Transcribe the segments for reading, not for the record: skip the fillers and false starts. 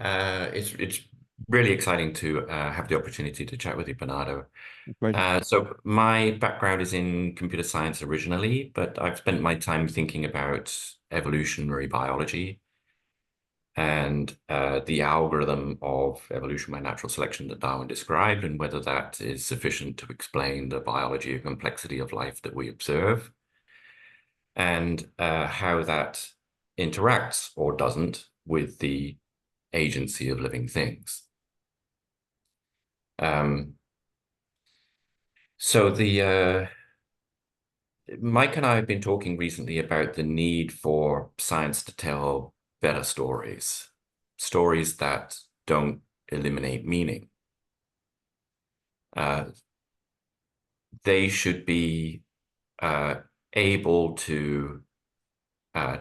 It's really exciting to have the opportunity to chat with you, Bernardo. Pleasure. So my background is in computer science originally, but I've spent my time thinking about evolutionary biology and the algorithm of evolution by natural selection that Darwin described, and whether that is sufficient to explain the biology and complexity of life that we observe, and how that interacts or doesn't with the agency of living things. Um, so Mike and I have been talking recently about the need for science to tell better stories, stories that don't eliminate meaning. Uh, they should be uh, able to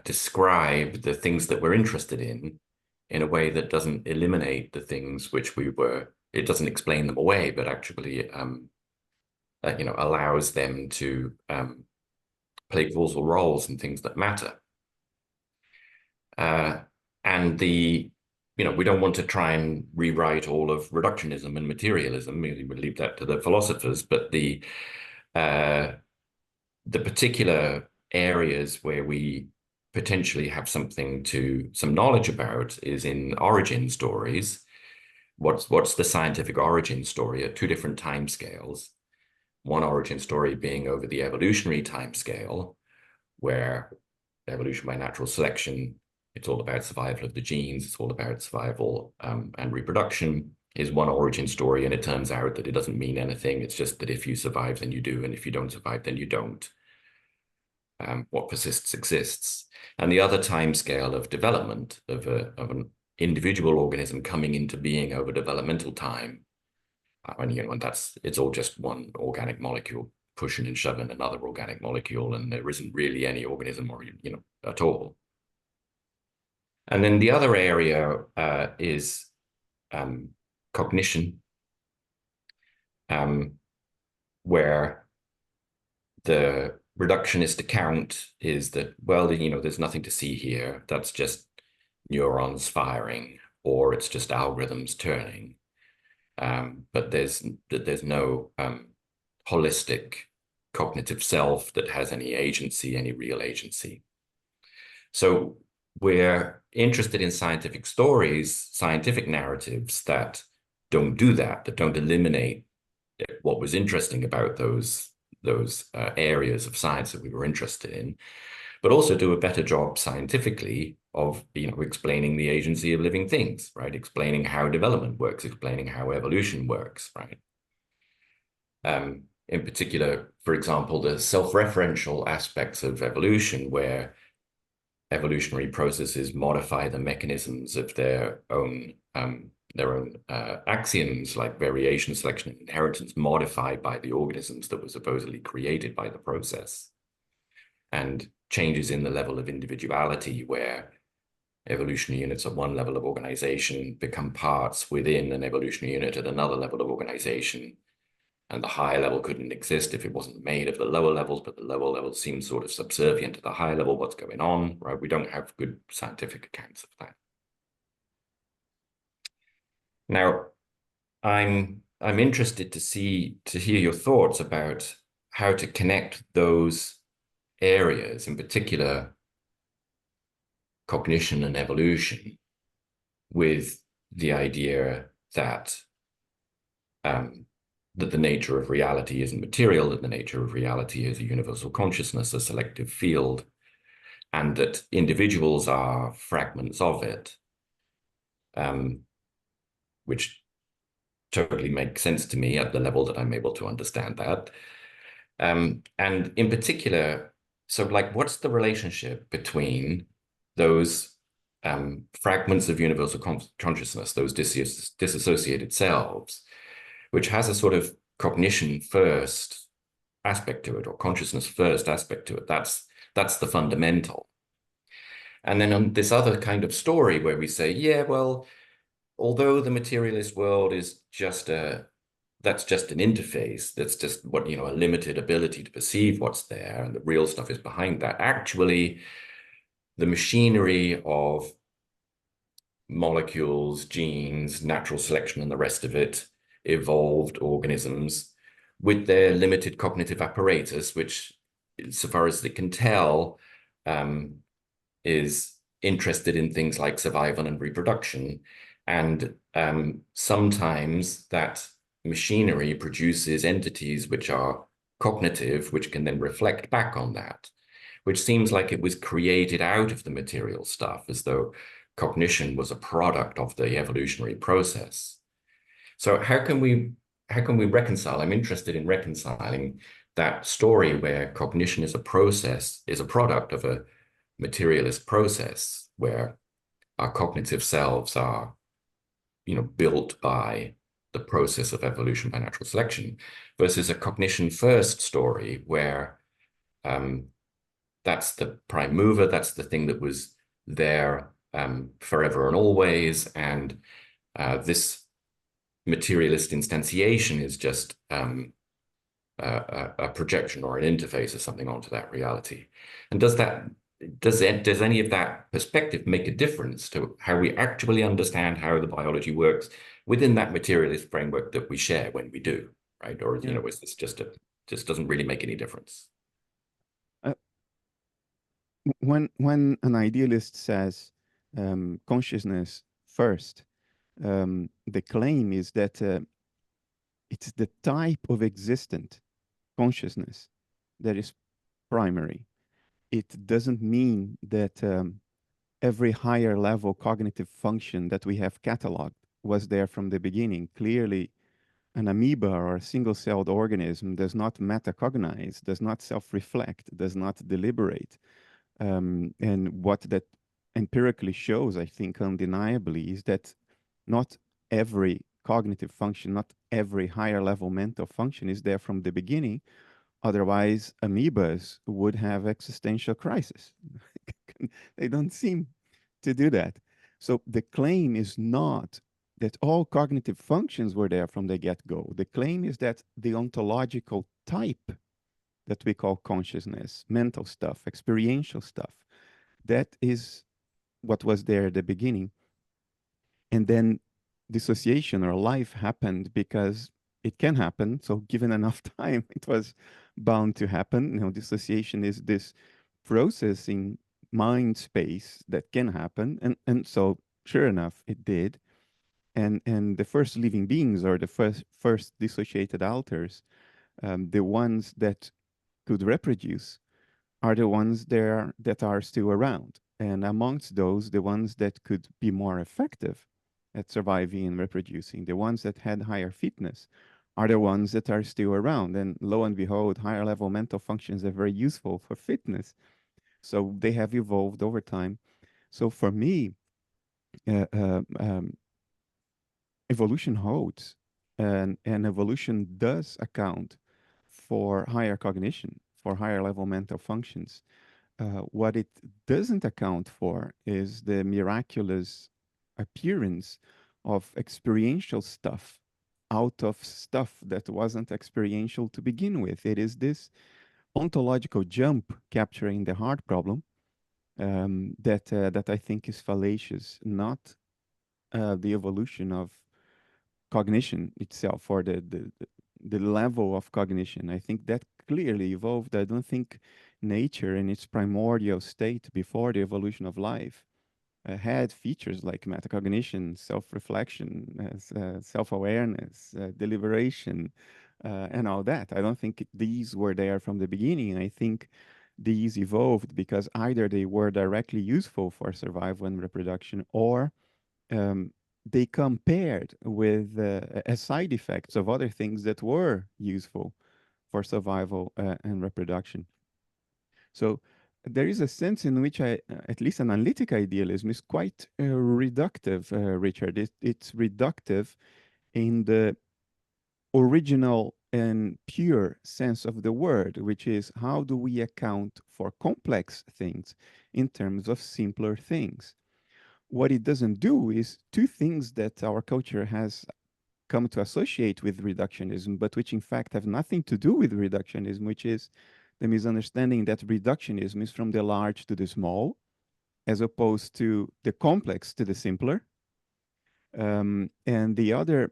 describe the things that we're interested in a way that doesn't eliminate the things which it doesn't explain them away, but actually allows them to play causal roles in things that matter. Uh, and we don't want to try and rewrite all of reductionism and materialism. We leave that to the philosophers, but uh, the particular areas where we potentially have some knowledge about is in origin stories. What's the scientific origin story at two different time scales? One origin story being over the evolutionary time scale, where evolution by natural selection, it's all about survival of the genes, it's all about survival and reproduction, is one origin story. And it turns out that it doesn't mean anything. It's just that if you survive, then you do. And if you don't survive, then you don't. What persists exists. And the other time scale of development of an individual organism coming into being over developmental time, and it's all just one organic molecule pushing and shoving another organic molecule, and there isn't really any organism or at all. And then the other area is cognition, where the reductionist account is that, well, there's nothing to see here. That's just neurons firing, or it's just algorithms turning. But there's no holistic cognitive self that has any agency, any real agency. So we're interested in scientific stories, scientific narratives that don't do that, that don't eliminate what was interesting about those areas of science that we were interested in, but also do a better job scientifically of explaining the agency of living things, right? Explaining how development works, explaining how evolution works, right? In particular, for example, the self-referential aspects of evolution, where evolutionary processes modify the mechanisms of their own axioms, like variation, selection, and inheritance, modified by the organisms that were supposedly created by the process, and changes in the level of individuality, where evolutionary units at one level of organization become parts within an evolutionary unit at another level of organization. And the higher level couldn't exist if it wasn't made of the lower levels, but the lower levels seem sort of subservient to the higher level. What's going on, right? We don't have good scientific accounts of that. Now, I'm interested to hear your thoughts about how to connect those areas, in particular cognition and evolution, with the idea that that the nature of reality isn't material, that the nature of reality is a universal consciousness, a selective field, and that individuals are fragments of it, which totally makes sense to me at the level that I'm able to understand that. And in particular, so like, what's the relationship between those fragments of universal consciousness, those disassociated selves, which has a sort of cognition first aspect to it, or consciousness first aspect to it? That's the fundamental. And then on this other kind of story where we say, yeah, well, although the materialist world is that's just an interface, that's just a limited ability to perceive what's there, and the real stuff is behind that. Actually, the machinery of molecules, genes, natural selection, and the rest of it, evolved organisms with their limited cognitive apparatus, which, so far as it can tell, is interested in things like survival and reproduction. And sometimes that machinery produces entities which are cognitive, which can then reflect back on that, which seems like it was created out of the material stuff, as though cognition was a product of the evolutionary process. So how can we reconcile? I'm interested in reconciling that story where cognition is a process, is a product of a materialist process where our cognitive selves are, built by the process of evolution by natural selection, versus a cognition first story where that's the prime mover, that's the thing that was there forever and always, and this materialist instantiation is just a projection or an interface or something onto that reality. And does any of that perspective make a difference to how we actually understand how the biology works within that materialist framework that we share when we do, right? Or Yeah. is this just doesn't really make any difference? Uh, when an idealist says consciousness first, the claim is that it's the type of existent consciousness that is primary. It doesn't mean that every higher level cognitive function that we have cataloged was there from the beginning. Clearly, an amoeba or a single-celled organism does not metacognize, does not self-reflect, does not deliberate. And what that empirically shows, I think, undeniably, is that not every cognitive function, not every higher level mental function is there from the beginning. Otherwise, amoebas would have existential crisis. They don't seem to do that. So the claim is not that all cognitive functions were there from the get-go. The claim is that the ontological type that we call consciousness, mental stuff, experiential stuff, that is what was there at the beginning. And then dissociation or life happened because it can happen. So given enough time, it was bound to happen. Dissociation is this process in mind space that can happen. And so sure enough, it did. And the first living beings or the first dissociated alters, the ones that could reproduce are the ones there that are still around. And amongst those, the ones that could be more effective at surviving and reproducing, the ones that had higher fitness, are the ones that are still around. And lo and behold, higher level mental functions are very useful for fitness. So they have evolved over time. So for me, uh, uh, um, evolution holds, and evolution does account for higher cognition, for higher level mental functions. What it doesn't account for is the miraculous appearance of experiential stuff out of stuff that wasn't experiential to begin with. It is this ontological jump capturing the hard problem that I think is fallacious, not the evolution of cognition itself or the level of cognition. I think that clearly evolved. I don't think nature in its primordial state before the evolution of life had features like metacognition, self-reflection, self-awareness, deliberation, and all that. I don't think these were there from the beginning. I think these evolved because either they were directly useful for survival and reproduction, or um, they compared with as side effects of other things that were useful for survival and reproduction. So there is a sense in which at least analytic idealism is quite reductive, Richard. It's reductive in the original and pure sense of the word, which is how do we account for complex things in terms of simpler things? What it doesn't do is two things that our culture has come to associate with reductionism, but which in fact have nothing to do with reductionism, which is the misunderstanding that reductionism is from the large to the small, as opposed to the complex to the simpler. And the other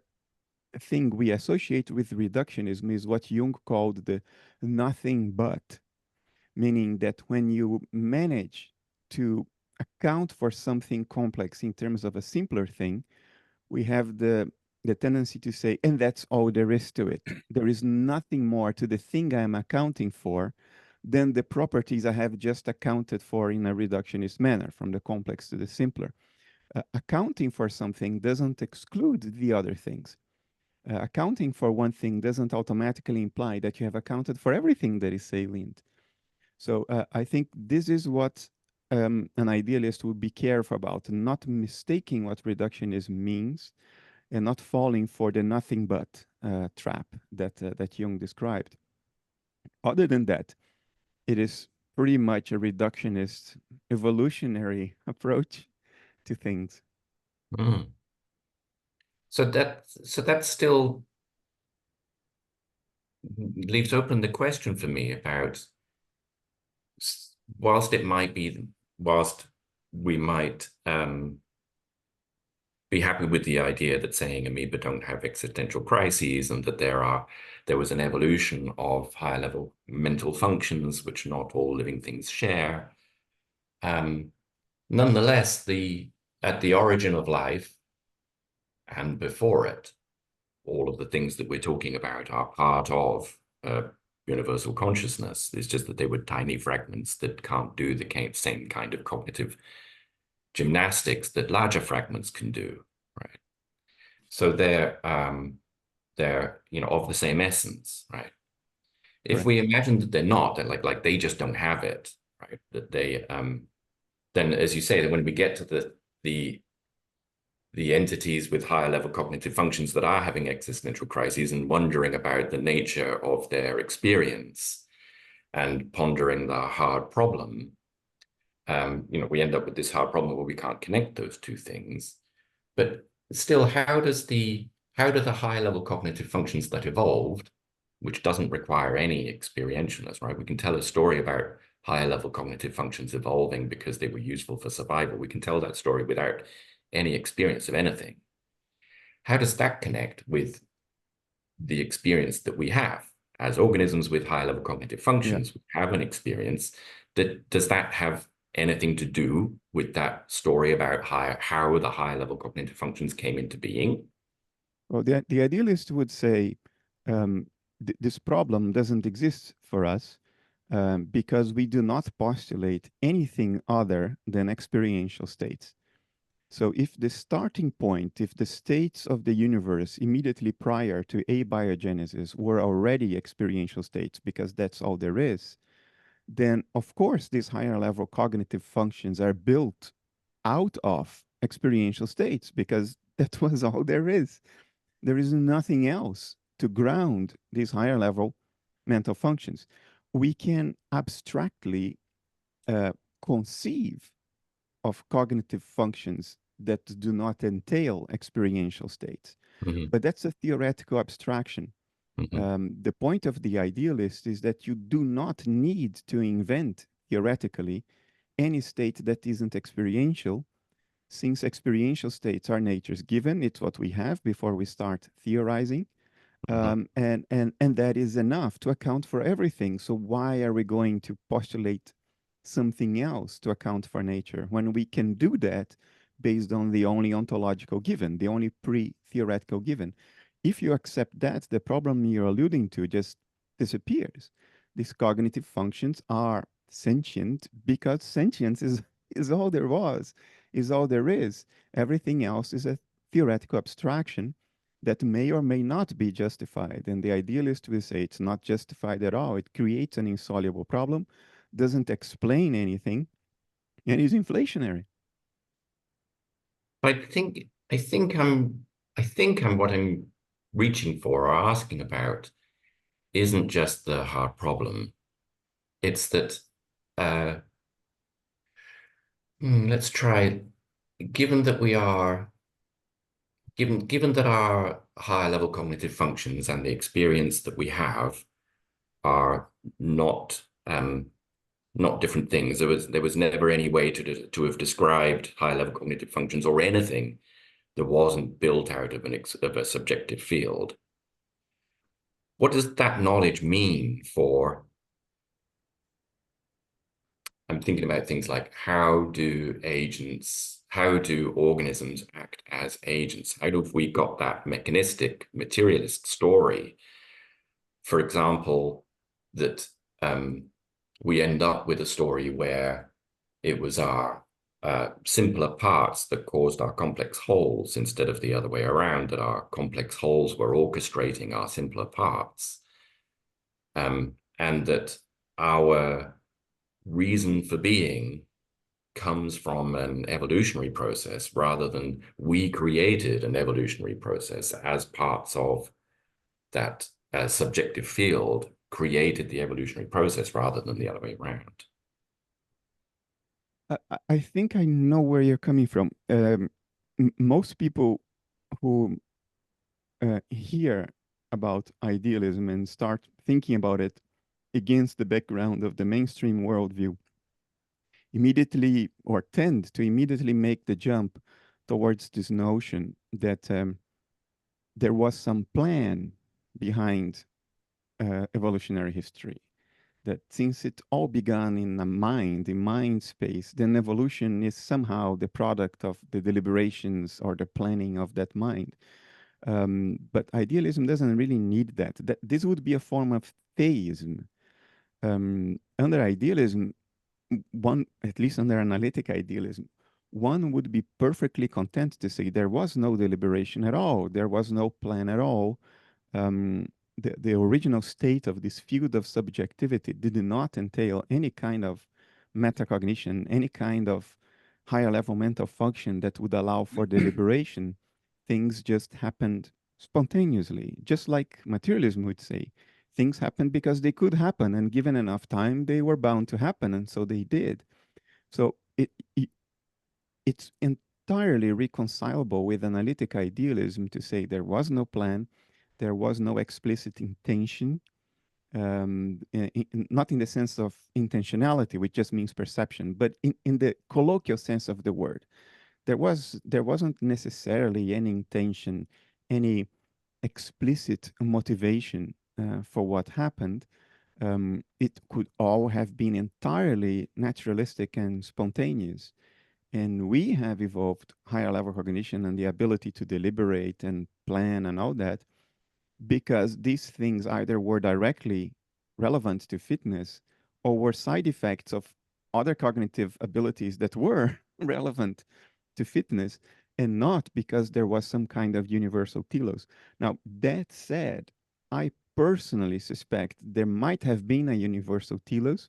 thing we associate with reductionism is what Jung called the nothing but, meaning that when you manage to account for something complex in terms of a simpler thing, we have the tendency to say, and that's all there is to it. There is nothing more to the thing I am accounting for than the properties I have just accounted for in a reductionist manner, from the complex to the simpler. Accounting for something doesn't exclude the other things. Accounting for one thing doesn't automatically imply that you have accounted for everything that is salient. So I think this is what an idealist would be careful about, not mistaking what reductionism means and not falling for the nothing but trap that Jung described. Other than that, it is pretty much a reductionist evolutionary approach to things. Mm. So that still leaves open the question for me about, whilst it might be, whilst we might be happy with the idea that saying amoeba don't have existential crises and that there was an evolution of higher level mental functions which not all living things share. Nonetheless, at the origin of life and before it, all of the things that we're talking about are part of universal consciousness. It's just that they were tiny fragments that can't do the same kind of cognitive gymnastics that larger fragments can do, right? So they're of the same essence, right? If Correct. we imagine that they're not, that like they just don't have it, right? That they then, as you say, that when we get to the entities with higher level cognitive functions that are having existential crises and wondering about the nature of their experience and pondering the hard problem, we end up with this hard problem where we can't connect those two things. But still, how do the high level cognitive functions that evolved, which doesn't require any experientialness, right? We can tell a story about higher level cognitive functions evolving because they were useful for survival. We can tell that story without any experience of anything. How does that connect with the experience that we have as organisms with high level cognitive Yeah. functions? We have an experience. Does that have anything to do with that story about how the high level cognitive functions came into being? Well, the idealist would say this problem doesn't exist for us because we do not postulate anything other than experiential states. So if the starting point, if the states of the universe immediately prior to abiogenesis were already experiential states, because that's all there is, then of course these higher level cognitive functions are built out of experiential states because that was all there is. There is nothing else to ground these higher level mental functions. We can abstractly conceive of cognitive functions that do not entail experiential states. Mm-hmm. But that's a theoretical abstraction. Mm-hmm. The point of the idealist is that you do not need to invent theoretically any state that isn't experiential, since experiential states are nature's given. It's what we have before we start theorizing. Mm-hmm. And that is enough to account for everything. So why are we going to postulate something else to account for nature when we can do that based on the only ontological given, the only pre-theoretical given? If you accept that, the problem you're alluding to just disappears. These cognitive functions are sentient because sentience is all there was, is all there is. Everything else is a theoretical abstraction that may or may not be justified. And the idealist will say it's not justified at all. It creates an insoluble problem, doesn't explain anything, and is inflationary. I think what I'm reaching for or asking about isn't just the hard problem. It's that uh, let's try, given that we are given that our higher level cognitive functions and the experience that we have are not different things. There was never any way to have described higher level cognitive functions or anything that wasn't built out of a subjective field. What does that knowledge mean for, I'm thinking about things like how do organisms act as agents? How have we got that mechanistic materialist story, for example, that we end up with a story where it was our simpler parts that caused our complex wholes instead of the other way around, that our complex wholes were orchestrating our simpler parts, and that our reason for being comes from an evolutionary process rather than we created an evolutionary process as parts of that subjective field created the evolutionary process rather than the other way around. I think I know where you're coming from. Most people who hear about idealism and start thinking about it against the background of the mainstream worldview immediately or tend to immediately make the jump towards this notion that there was some plan behind evolutionary history. That since it all began in a mind, in mind space, then evolution is somehow the product of the deliberations or the planning of that mind. But idealism doesn't really need that. This would be a form of theism. Under idealism, one, at least under analytic idealism, one would be perfectly content to say there was no deliberation at all, there was no plan at all. Um, the original state of this field of subjectivity did not entail any kind of metacognition, any kind of higher level mental function that would allow for deliberation. Things just happened spontaneously, just like materialism would say. Things happened because they could happen, and given enough time, they were bound to happen, and so they did. So it's entirely reconcilable with analytic idealism to say there was no plan, there was no explicit intention, not in the sense of intentionality, which just means perception, but in the colloquial sense of the word. There wasn't necessarily any intention, any explicit motivation for what happened. It could all have been entirely naturalistic and spontaneous. And we have evolved higher level cognition and the ability to deliberate and plan and all that because these things either were directly relevant to fitness or were side effects of other cognitive abilities that were relevant to fitness and not because there was some kind of universal telos. Now, that said, I personally suspect there might have been a universal telos,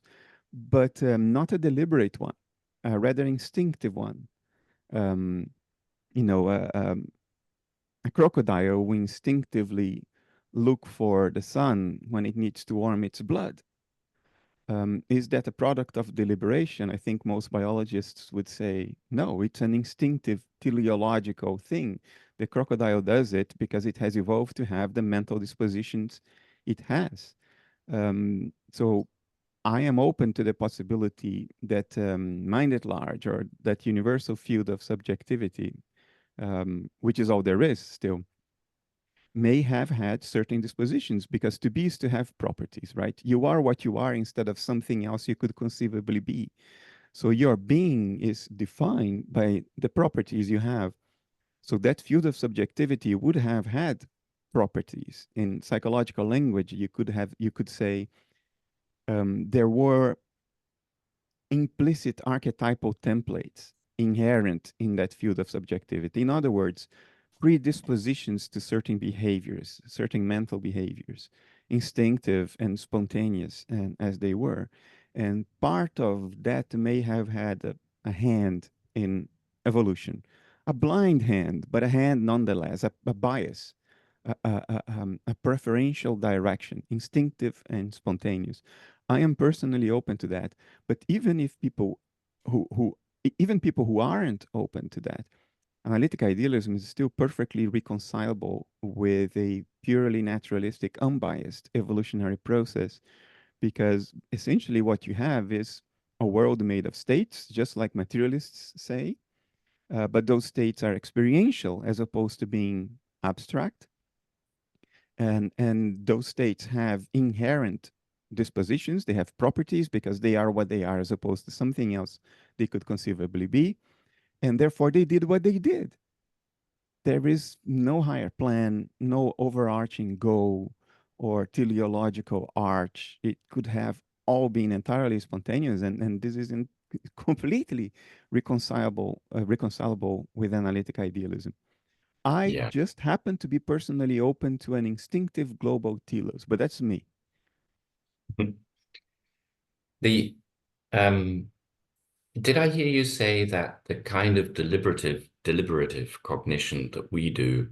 but not a deliberate one, a rather instinctive one. Um, you know, a crocodile will instinctively look for the sun when it needs to warm its blood. Is that a product of deliberation? I think most biologists would say no, it's an instinctive teleological thing. The crocodile does it because it has evolved to have the mental dispositions it has. So I am open to the possibility that mind at large or that universal field of subjectivity, which is all there is still, may have had certain dispositions because to be is to have properties, right? You are what you are instead of something else you could conceivably be. So your being is defined by the properties you have. So that field of subjectivity would have had properties. In psychological language, you could say there were implicit archetypal templates inherent in that field of subjectivity. In other words, predispositions to certain behaviors, certain mental behaviors, instinctive and spontaneous, and as they were. And part of that may have had a hand in evolution, a blind hand, but a hand nonetheless, a bias, a preferential direction, instinctive and spontaneous. I am personally open to that, but even if people who even people who aren't open to that, analytic idealism is still perfectly reconcilable with a purely naturalistic, unbiased evolutionary process, because essentially what you have is a world made of states, just like materialists say, but those states are experiential as opposed to being abstract. And those states have inherent dispositions. They have properties because they are what they are as opposed to something else they could conceivably be. And therefore, they did what they did. There is no higher plan, no overarching goal or teleological arch. It could have all been entirely spontaneous, and this isn't completely reconcilable with analytic idealism. I Yeah. just happen to be personally open to an instinctive global telos, but that's me. The did I hear you say that the kind of deliberative cognition that we do,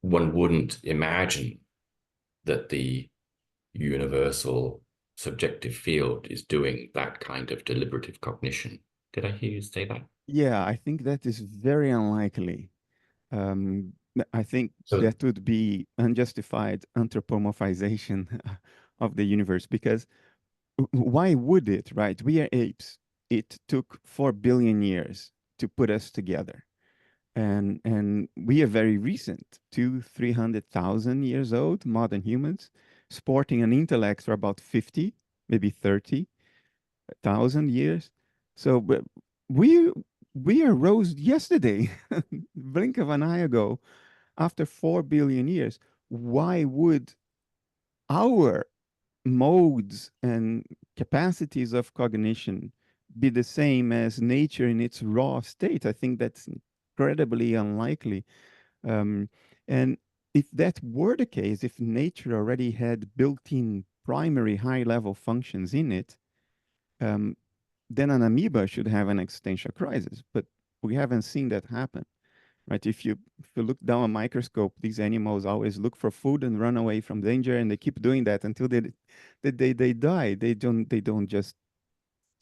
one wouldn't imagine that the universal subjective field is doing that kind of deliberative cognition? Did I hear you say that? Yeah, I think that is very unlikely. Um, I think So, that would be unjustified anthropomorphization of the universe because why would it, right? We are apes. It took 4 billion years to put us together. And we are very recent, 300,000 years old, modern humans, sporting an intellect for about 50, maybe 30,000 years. So we we arose yesterday, blink of an eye ago, after 4 billion years. Why would our modes and capacities of cognition be the same as nature in its raw state? I think that's incredibly unlikely. Um, and if that were the case, if nature already had built-in primary high-level functions in it, um, then an amoeba should have an existential crisis. But we haven't seen that happen, right? If you look down a microscope, these animals always look for food and run away from danger, and they keep doing that until they die. They don't just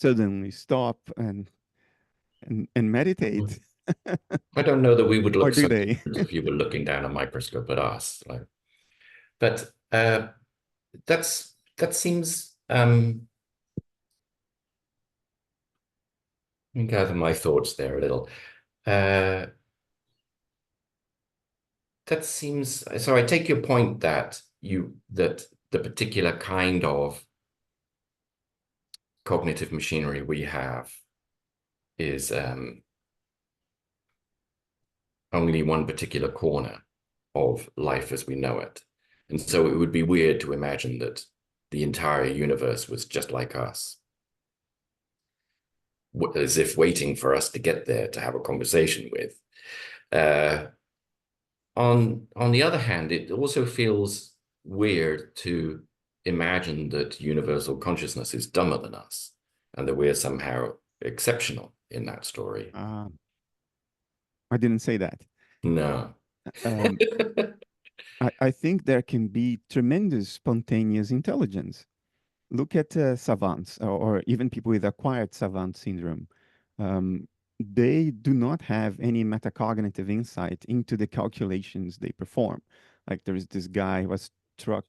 suddenly stop and meditate, I don't know that we would or look do so they? different if you were looking down a microscope at us. Like, but that seems let me gather my thoughts there a little. Uh, that seems so. I take your point that that the particular kind of cognitive machinery we have is only one particular corner of life as we know it. And so it would be weird to imagine that the entire universe was just like us, as if waiting for us to get there to have a conversation with. Uh, on the other hand, it also feels weird to imagine that universal consciousness is dumber than us and that we're somehow exceptional in that story. uh, I didn't say that. No. Um, I think there can be tremendous spontaneous intelligence. Look at savants, or even people with acquired savant syndrome. Um, they do not have any metacognitive insight into the calculations they perform. Like there is this guy who was struck,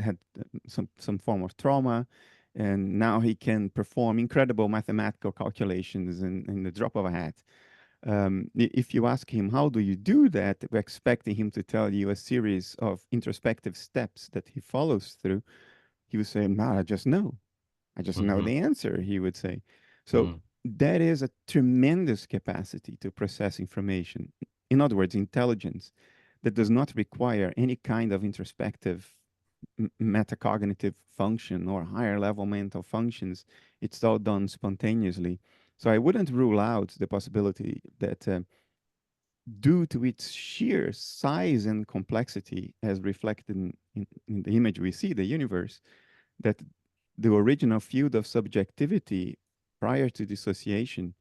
had some form of trauma, and now he can perform incredible mathematical calculations in the drop of a hat. If you ask him, how do you do that? We're expecting him to tell you a series of introspective steps that he follows through. He would say, no, I just know. I just know Mhm. the answer, he would say. So Mm. that is a tremendous capacity to process information. In other words, intelligence that does not require any kind of introspective metacognitive function or higher level mental functions. It's all done spontaneously. So I wouldn't rule out the possibility that due to its sheer size and complexity as reflected in the image we see, the universe, that the original field of subjectivity prior to dissociation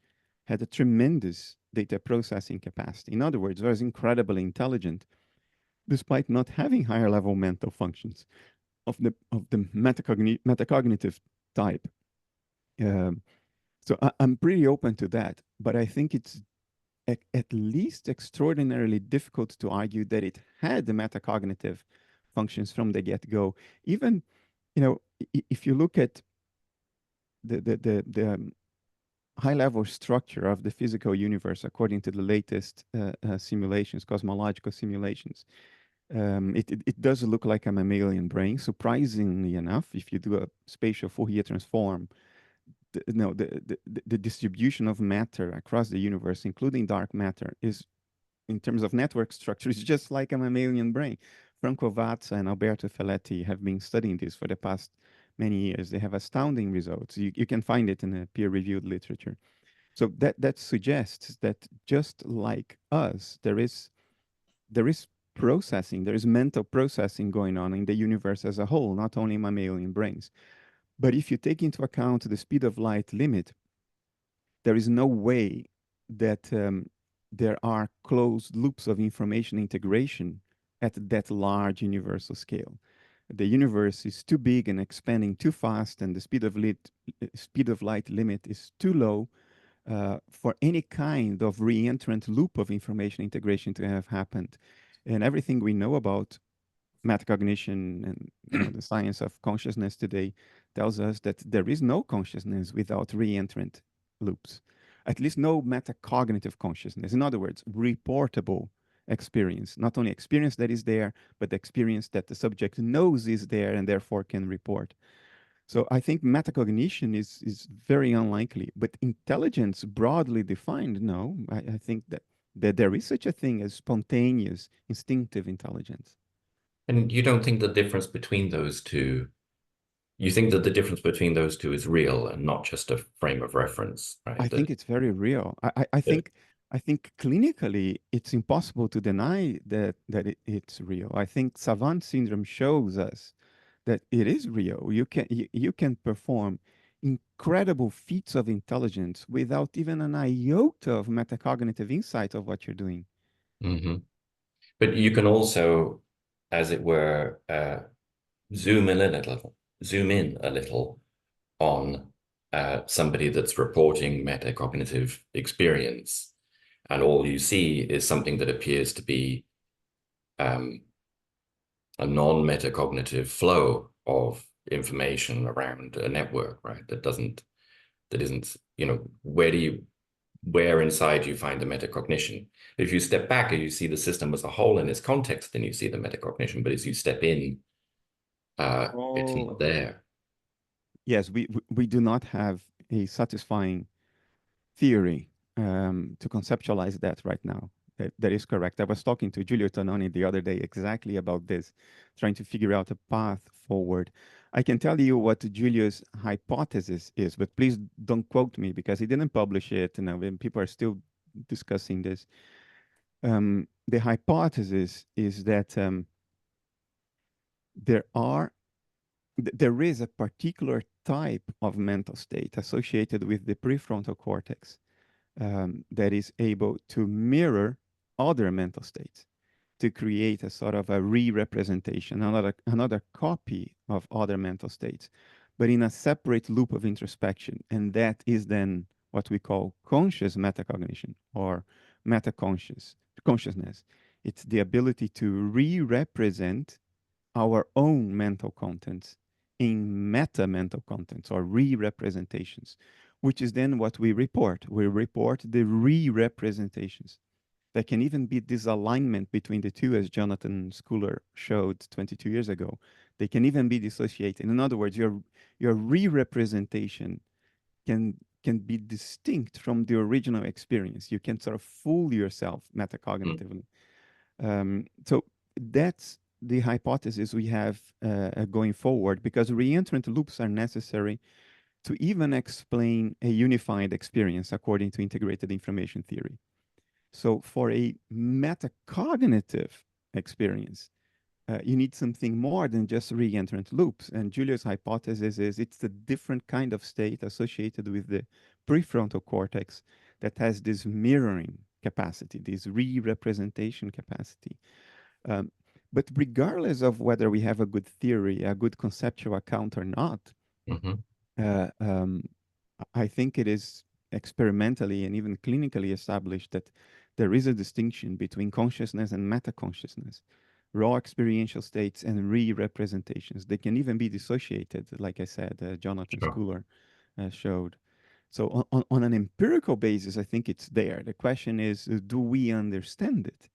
had a tremendous data processing capacity. In other words, was incredibly intelligent despite not having higher level mental functions of the metacognitive type. Um, so I'm pretty open to that, but I think it's at least extraordinarily difficult to argue that it had the metacognitive functions from the get-go. Even, if you look at the high-level structure of the physical universe according to the latest simulations, cosmological simulations. It does look like a mammalian brain, surprisingly enough. If you do a spatial Fourier transform, the distribution of matter across the universe, including dark matter, is, in terms of network structure, is just like a mammalian brain. Franco Vatsa and Alberto Felletti have been studying this for the past many years. They have astounding results. You can find it in a peer-reviewed literature. So that suggests that just like us, there is processing, there is mental processing going on in the universe as a whole, not only mammalian brains. But if you take into account the speed of light limit, there is no way that there are closed loops of information integration at that large universal scale. The universe is too big and expanding too fast, and the speed of light limit is too low for any kind of reentrant loop of information integration to have happened. And everything we know about metacognition and the science of consciousness today tells us that there is no consciousness without reentrant loops, at least no metacognitive consciousness. In other words, reportable experience, not only experience that is there, but the experience that the subject knows is there and therefore can report. So I think metacognition is very unlikely, but intelligence broadly defined, no, I think that there is such a thing as spontaneous, instinctive intelligence. And you don't think the difference between those two, you think that the difference between those two is real and not just a frame of reference, I right? think it's very real. I think clinically it's impossible to deny that it's real. I think savant syndrome shows us that it is real. You can perform incredible feats of intelligence without even an iota of metacognitive insight of what you're doing. Mhm. But you can also, as it were, zoom in a little on somebody that's reporting metacognitive experience, and all you see is something that appears to be um, a non-metacognitive flow of information around a network, right? That isn't, where inside you find the metacognition. If you step back and you see the system as a whole in its context, then you see the metacognition. But as you step in, it's not Oh, there. yes, we do not have a satisfying theory to conceptualize that right now. That is correct. I was talking to Giulio Tononi the other day exactly about this, trying to figure out a path forward. I can tell you what Giulio's hypothesis is, but please don't quote me because he didn't publish it, and people are still discussing this. The hypothesis is that there are there is a particular type of mental state associated with the prefrontal cortex that is able to mirror other mental states to create a sort of a re-representation, another copy of other mental states, but in a separate loop of introspection. And that is then what we call conscious metacognition or consciousness. It's the ability to re-represent our own mental contents in meta mental contents or re-representations, which is then what we report. We report the re-representations. There can even be disalignment between the two, as Jonathan Schooler showed 22 years ago. They can even be dissociated. In other words, your re-representation can be distinct from the original experience. You can sort of fool yourself Mm. metacognitively. So that's the hypothesis we have going forward, because reentrant loops are necessary to even explain a unified experience according to integrated information theory. So for a metacognitive experience, you need something more than just reentrant loops. And Julia's hypothesis is it's a different kind of state associated with the prefrontal cortex that has this mirroring capacity, this re-representation capacity. Um, but regardless of whether we have a good theory, a good conceptual account or not, Mhm. uh, um, I think it is experimentally and even clinically established that there is a distinction between consciousness and metaconsciousness, raw experiential states and re-representations. They can even be dissociated, like I said, Jonathan Sure. Schooler showed. So on an empirical basis, I think it's there. The question is, do we understand it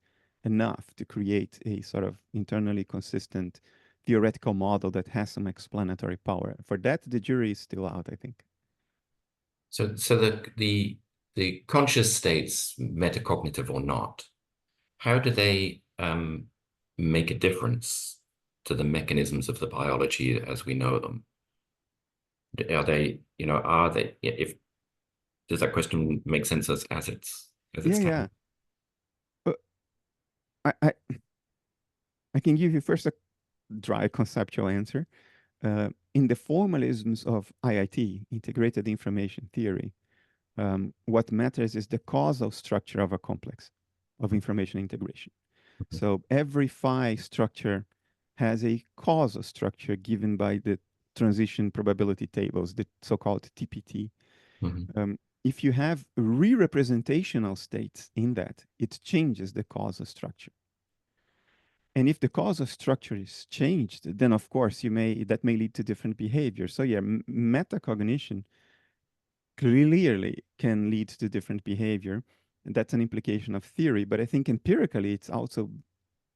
enough to create a sort of internally consistent theoretical model that has some explanatory power? For that, the jury is still out, I think. So the conscious states, metacognitive or not, how do they make a difference to the mechanisms of the biology as we know them? Are they, are they, if does that question make sense as it Yeah, stands? yeah. Uh, I, I, I can give you first a dry conceptual answer. In the formalisms of IIT, Integrated Information Theory, what matters is the causal structure of a complex of information integration. So every phi structure has a causal structure given by the transition probability tables, the so-called TPT. Mhm. If you have re-representational states in that, it changes the causal structure. And if the causal structure is changed, then of course that may lead to different behavior. So yeah, metacognition clearly can lead to different behavior. And that's an implication of theory, but I think empirically it's also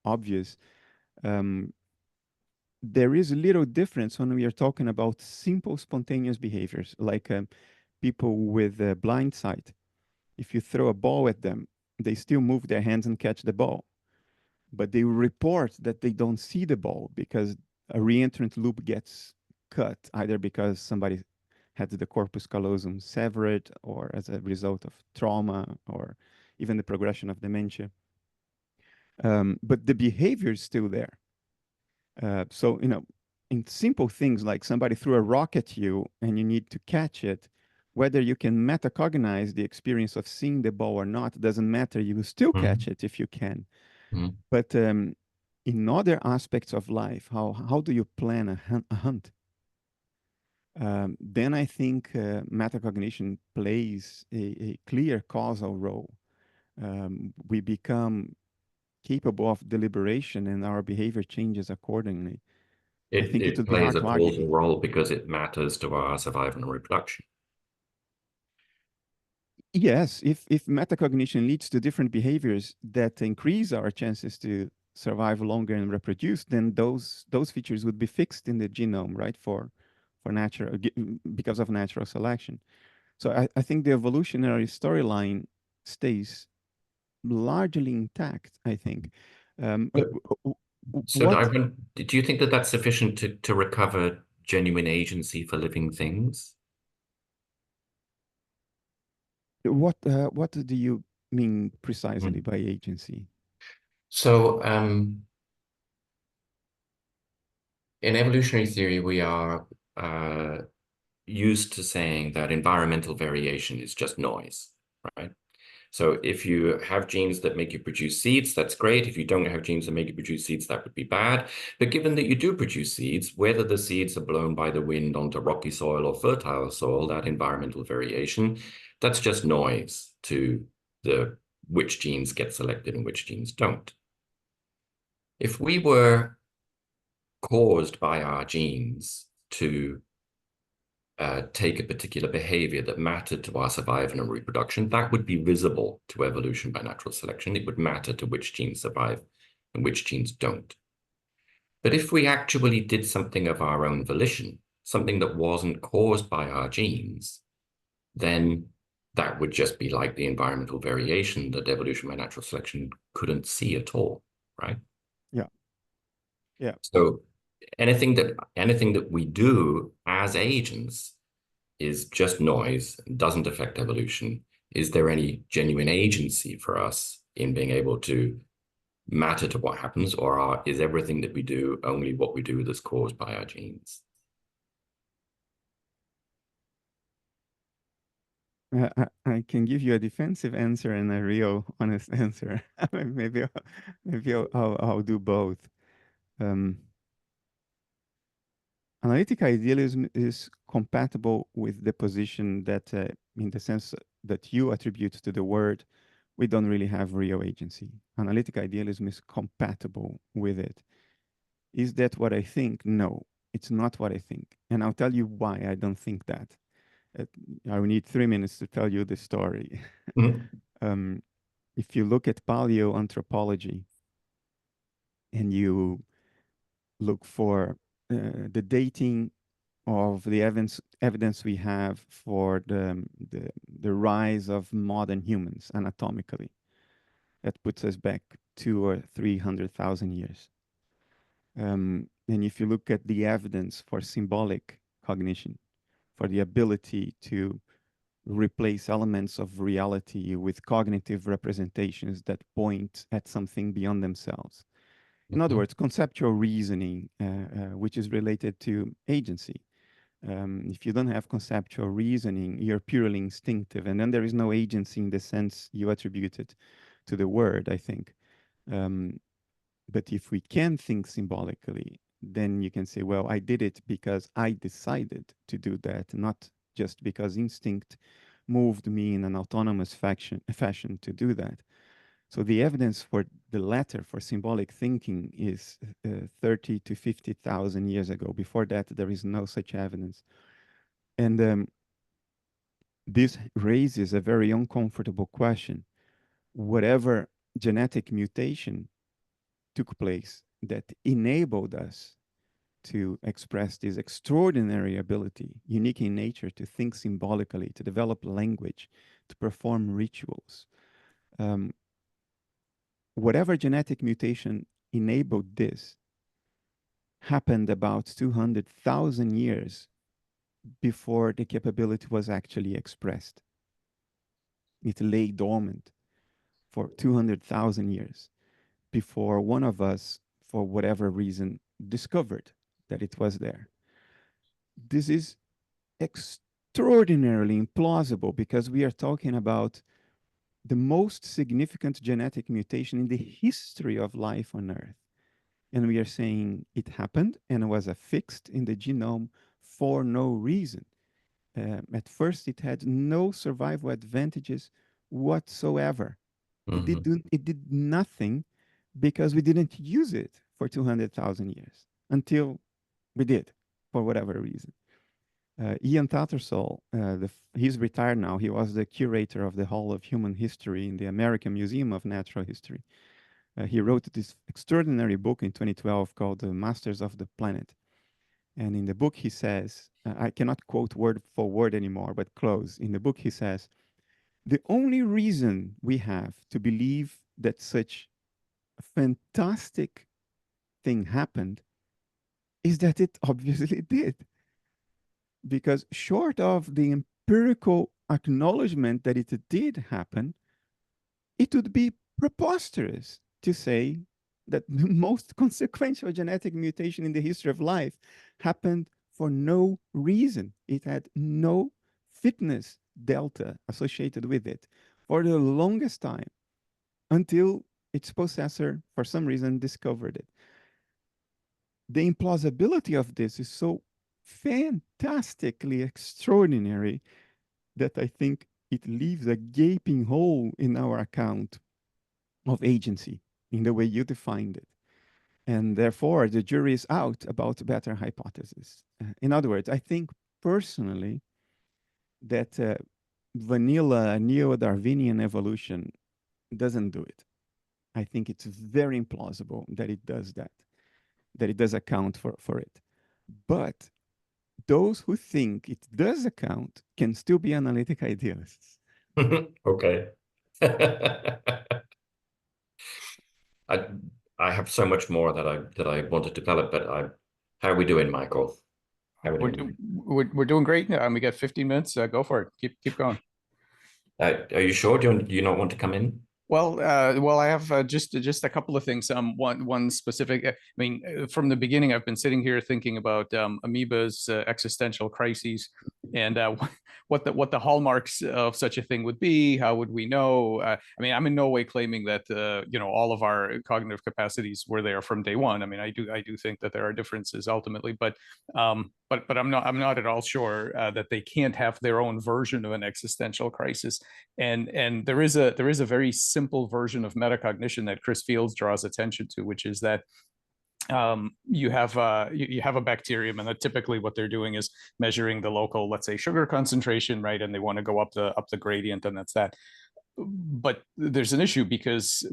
obvious. Um, there is a little difference when we are talking about simple spontaneous behaviors, like people with blind sight. If you throw a ball at them, they still move their hands and catch the ball, but they report that they don't see the ball because a reentrant loop gets cut, either because somebody had the corpus callosum severed or as a result of trauma or even the progression of dementia. But the behavior is still there. So, in simple things like somebody threw a rock at you and you need to catch it, whether you can metacognize the experience of seeing the ball or not, doesn't matter. You will still catch Mhm. it if you can. Mhm. But in other aspects of life, how do you plan a hunt? Then I think metacognition plays a clear causal role. We become capable of deliberation and our behavior changes accordingly. I It think it it would be plays hard a to argue. causal role because it matters to our survival and reproduction. Yes, if metacognition leads to different behaviors that increase our chances to survive longer and reproduce, then those features would be fixed in the genome, right? For natural because of natural selection. So I think the evolutionary storyline stays largely intact. I think. But so What do you think that that's sufficient to recover genuine agency for living things? what do you mean precisely Mm. by agency? So in evolutionary theory, we are uh, used to saying that environmental variation is just noise, right? So if you have genes that make you produce seeds, that's great. If you don't have genes that make you produce seeds, that would be bad. But given that you do produce seeds, whether the seeds are blown by the wind onto rocky soil or fertile soil, that environmental variation, that's just noise to the which genes get selected and which genes don't. If we were caused by our genes to take a particular behavior that mattered to our survival and reproduction, that would be visible to evolution by natural selection. It would matter to which genes survive and which genes don't. But if we actually did something of our own volition, something that wasn't caused by our genes, then that would just be like the environmental variation that evolution by natural selection couldn't see at all, right? Yeah, yeah. So anything that we do as agents is just noise, doesn't affect evolution. Is there any genuine agency for us in being able to matter to what happens, or is everything that we do only what we do that's caused by our genes? I can give you a defensive answer and a real honest answer. Maybe I'll do both. Um, Analytic idealism is compatible with the position that, in the sense that you attribute to the word, we don't really have real agency. Analytic idealism is compatible with it. Is that what I think? No, it's not what I think. And I'll tell you why I don't think that. I will need 3 minutes to tell you the story. Mhm. If you look at paleoanthropology and you look for the dating of the evidence we have for the rise of modern humans anatomically, that puts us back 200 or 300,000 years. And if you look at the evidence for symbolic cognition, for the ability to replace elements of reality with cognitive representations that point at something beyond themselves. In other words, conceptual reasoning, which is related to agency. If you don't have conceptual reasoning, you're purely instinctive, and then there is no agency in the sense you attribute it to the word, I think. But if we can think symbolically, then you can say, well, I did it because I decided to do that, not just because instinct moved me in an autonomous fashion to do that. So the evidence for the latter, for symbolic thinking, is 30 to 50,000 years ago. Before that, there is no such evidence. And this raises a very uncomfortable question. Whatever genetic mutation took place that enabled us to express this extraordinary ability, unique in nature, to think symbolically, to develop language, to perform rituals. Whatever genetic mutation enabled this happened about 200,000 years before the capability was actually expressed. It lay dormant for 200,000 years before one of us, for whatever reason, discovered that it was there. This is extraordinarily implausible because we are talking about the most significant genetic mutation in the history of life on Earth. And we are saying it happened and was affixed in the genome for no reason. At first, it had no survival advantages whatsoever. It did nothing because we didn't use it for 200,000 years until we did, for whatever reason. Ian Tattersall, he's retired now. He was the curator of the Hall of Human History in the American Museum of Natural History. He wrote this extraordinary book in 2012 called The Masters of the Planet. And in the book, he says, I cannot quote word for word anymore, but close. In the book, he says, the only reason we have to believe that such a fantastic thing happened is that it obviously did. Because short of the empirical acknowledgement that it did happen, it would be preposterous to say that the most consequential genetic mutation in the history of life happened for no reason. It had no fitness delta associated with it for the longest time until its possessor, for some reason, discovered it. The implausibility of this is so fantastically extraordinary that I think it leaves a gaping hole in our account of agency in the way you defined it. And therefore, the jury is out about better hypothesis. In other words, I think personally that vanilla neo-Darwinian evolution doesn't do it. I think it's very implausible that it does that it does account for it. But those who think it does account can still be analytic idealists. Okay. I I have so much more that I want to develop, but how are we doing, Michael? How are we doing? We're doing great. We got 15 minutes. Go for it. Keep going. Are you sure? Do you not want to come in? Well, I have just a couple of things. One specific. I mean, from the beginning, I've been sitting here thinking about amoebas, existential crises, and what the hallmarks of such a thing would be. How would we know? I mean, I'm in no way claiming that all of our cognitive capacities were there from day one. I mean, I do think that there are differences ultimately, but I'm not at all sure that they can't have their own version of an existential crisis. And there is a very simple version of metacognition that Chris Fields draws attention to, which is that you have a bacterium, and that typically what they're doing is measuring the local, let's say, sugar concentration, right? And they want to go up the gradient, and that's that. But there's an issue because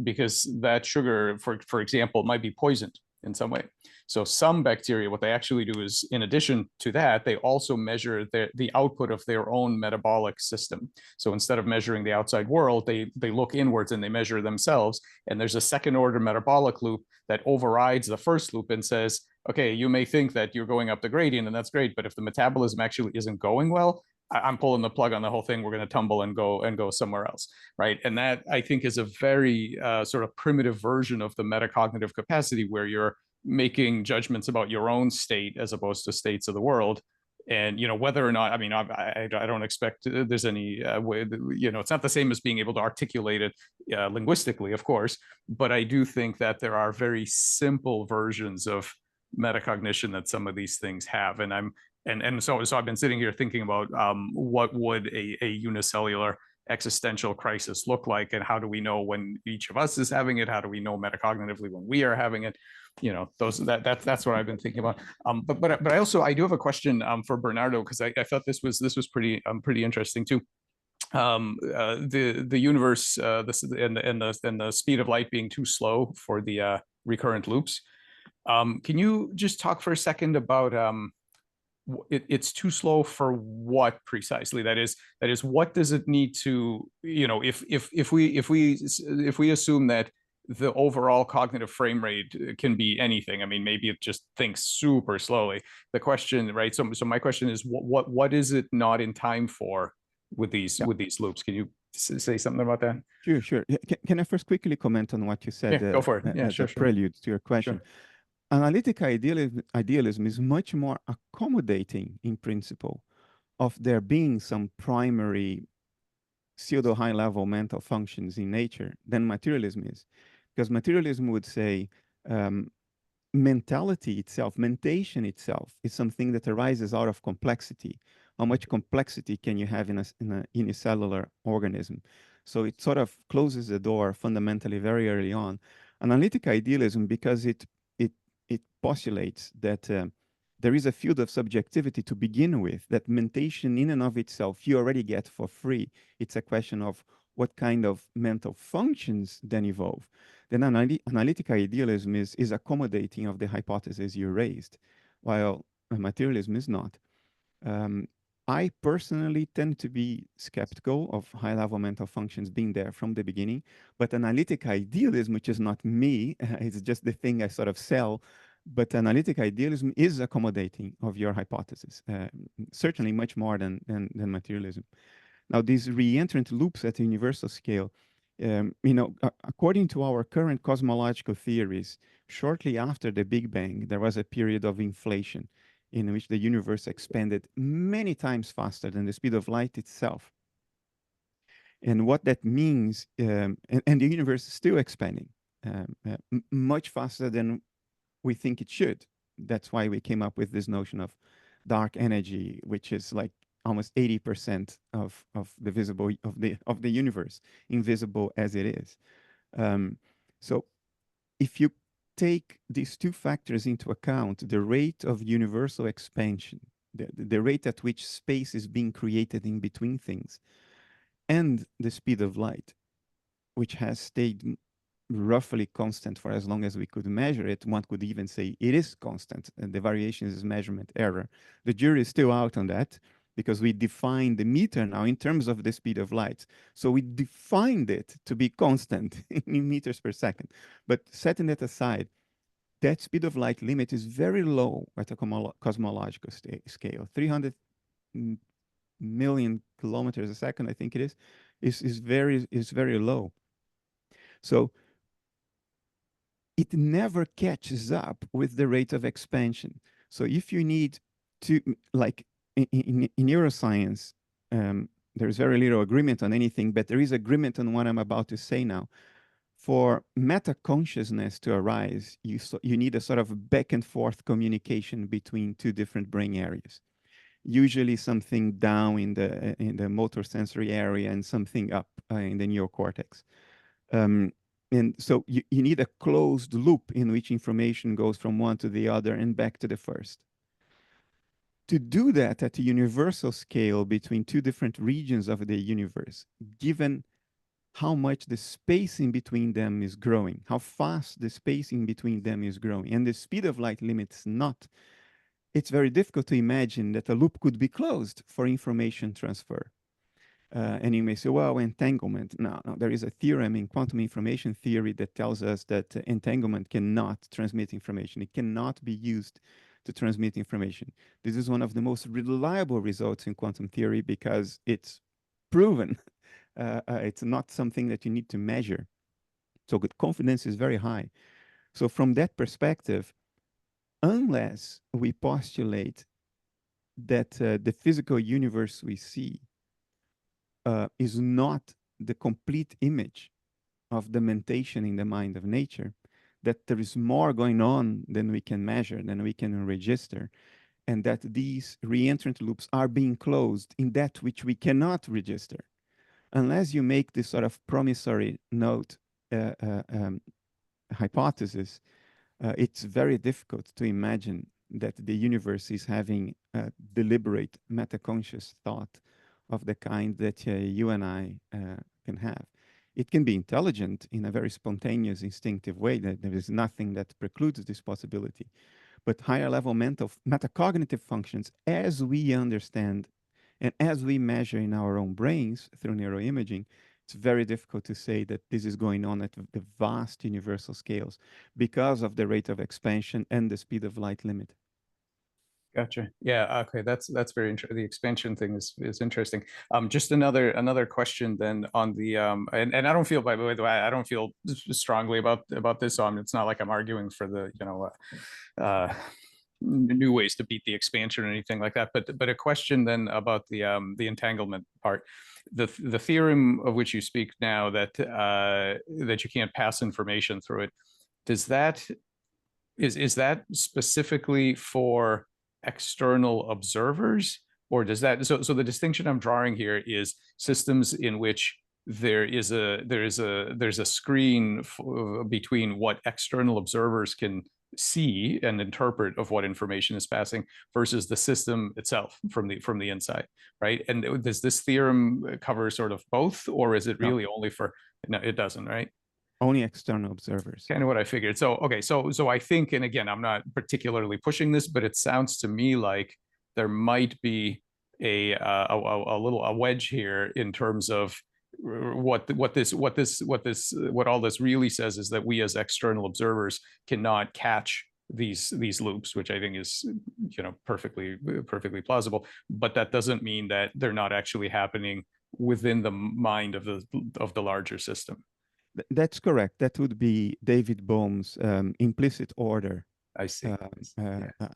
that sugar, for example, might be poisoned in some way. So some bacteria, what they actually do is, in addition to that, they also measure the output of their own metabolic system. So instead of measuring the outside world, they look inwards and they measure themselves. And there's a second order metabolic loop that overrides the first loop and says, okay, you may think that you're going up the gradient, and that's great, but if the metabolism actually isn't going well, I'm pulling the plug on the whole thing. We're going to tumble and go somewhere else, right? And that, I think, is a very sort of primitive version of the metacognitive capacity, where you're making judgments about your own state as opposed to states of the world. And whether or not, I mean, I don't expect there's any way. It's not the same as being able to articulate it linguistically, of course, but I do think that there are very simple versions of metacognition that some of these things have, and so I've been sitting here thinking about what would a unicellular existential crisis look like, and how do we know when each of us is having it? How do we know metacognitively when we are having it? That's what I've been thinking about. But I do have a question for Bernardo, because I thought this was pretty interesting too. The universe, and the speed of light being too slow for the recurrent loops. Can you just talk for a second about it's too slow for what precisely? That is, what does it need to, if we assume that the overall cognitive frame rate can be anything. I mean, maybe it just thinks super slowly. The question, right? So my question is, what is it not in time for with these loops? Can you say something about that? Sure. Can I first quickly comment on what you said? Yeah, go for it. Yeah, sure. Prelude to your question. Sure. Analytic idealism is much more accommodating in principle of there being some primary pseudo high-level mental functions in nature than materialism is. Because materialism would say mentality itself, mentation itself, is something that arises out of complexity. How much complexity can you have in a unicellular organism? So it sort of closes the door fundamentally very early on. Analytic idealism, because it postulates that there is a field of subjectivity to begin with, that mentation in and of itself you already get for free. It's a question of what kind of mental functions then evolve. Then analytic idealism is accommodating of the hypothesis you raised, while materialism is not. I personally tend to be skeptical of high-level mental functions being there from the beginning, but analytic idealism, which is not me, it's just the thing I sort of sell, but analytic idealism is accommodating of your hypothesis, certainly much more than materialism. Now, these reentrant loops at the universal scale, according to our current cosmological theories, shortly after the Big Bang, there was a period of inflation in which the universe expanded many times faster than the speed of light itself. And what that means, and the universe is still expanding much faster than we think it should. That's why we came up with this notion of dark energy, which is like almost 80% of the visible of the universe, invisible as it is. So if you take these two factors into account, the rate of universal expansion, the rate at which space is being created in between things, and the speed of light, which has stayed roughly constant for as long as we could measure it, one could even say it is constant, and the variation is measurement error. The jury is still out on that, because we define the meter now in terms of the speed of light. So we defined it to be constant in meters per second. But setting that aside, that speed of light limit is very low at a cosmological scale. 300 million kilometers a second, I think it is very low. So it never catches up with the rate of expansion. So if you need to, like, in neuroscience, there's very little agreement on anything, but there is agreement on what I'm about to say now. For metaconsciousness to arise, you need a sort of back and forth communication between two different brain areas. Usually something down in the motor sensory area and something up in the neocortex. And so you need a closed loop in which information goes from one to the other and back to the first. To do that at a universal scale between two different regions of the universe, given how much the space in between them is growing, how fast the space in between them is growing, and the speed of light limits not, it's very difficult to imagine that a loop could be closed for information transfer. And you may say, well, entanglement. No, there is a theorem in quantum information theory that tells us that entanglement cannot transmit information. It cannot be used to transmit information. This is one of the most reliable results in quantum theory because it's proven. It's not something that you need to measure. So good confidence is very high. So from that perspective, unless we postulate that the physical universe we see is not the complete image of the mentation in the mind of nature, that there is more going on than we can measure, than we can register, and that these reentrant loops are being closed in that which we cannot register. Unless you make this sort of promissory note hypothesis, it's very difficult to imagine that the universe is having a deliberate metaconscious thought of the kind that you and I can have. It can be intelligent in a very spontaneous, instinctive way. That there is nothing that precludes this possibility. But higher level metacognitive functions, as we understand and as we measure in our own brains through neuroimaging, it's very difficult to say that this is going on at the vast universal scales because of the rate of expansion and the speed of light limit. Gotcha. Yeah. Okay. That's very interesting. The expansion thing is interesting. Just another question then on the and I don't feel, by the way, I don't feel strongly about this. So it's not like I'm arguing for the new ways to beat the expansion or anything like that. But a question then about the entanglement part. The theorem of which you speak now, that that you can't pass information through it. Is that specifically for external observers, or does that, so the distinction I'm drawing here is systems in which there's a screen between what external observers can see and interpret of what information is passing versus the system itself from the inside, right? And does this theorem cover sort of both, or is it really only for, no, it doesn't, right? Only external observers. Kind of what I figured. So, okay, so I think, and again, I'm not particularly pushing this, but it sounds to me like there might be a little wedge here in terms of what all this really says is that we as external observers cannot catch these loops, which I think is perfectly plausible. But that doesn't mean that they're not actually happening within the mind of the larger system. That's correct. That would be David Bohm's implicit order. I see.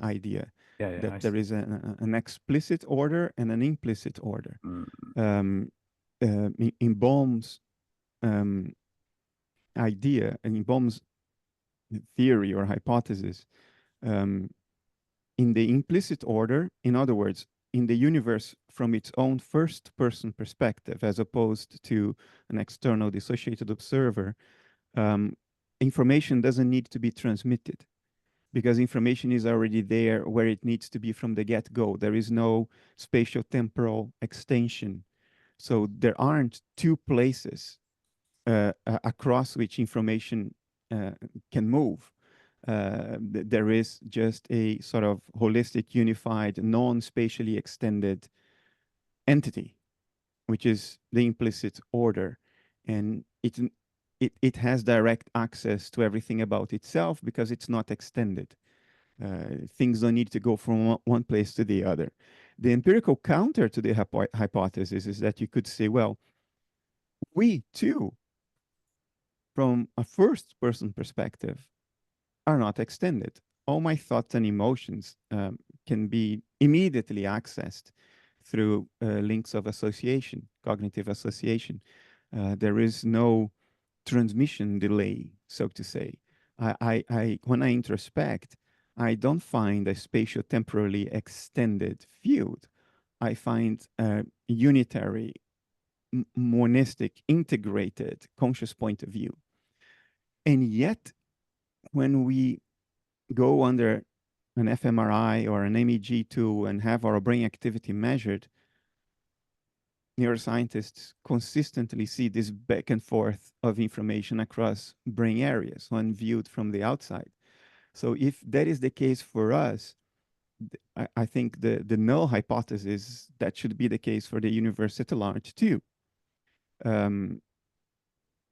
Idea. Yeah, that there is an explicit order and an implicit order. In Bohm's idea and in Bohm's theory or hypothesis, in the implicit order, in other words, in the universe from its own first-person perspective, as opposed to an external dissociated observer, information doesn't need to be transmitted because information is already there where it needs to be from the get-go. There is no spatial-temporal extension. So there aren't two places across which information can move. There is just a sort of holistic, unified, non-spatially extended entity, which is the implicit order. And it has direct access to everything about itself because it's not extended. Things don't need to go from one place to the other. The empirical counter to the hypothesis is that you could say, well, we too, from a first-person perspective, are not extended. All my thoughts and emotions can be immediately accessed through links of association, cognitive association. There is no transmission delay, so to say. When I introspect, I don't find a spatio-temporally extended field. I find a unitary, monistic, integrated, conscious point of view. And yet, when we go under an fMRI or an MEG tool and have our brain activity measured, neuroscientists consistently see this back and forth of information across brain areas when viewed from the outside. So if that is the case for us, I think the null hypothesis, that should be the case for the universe at large too.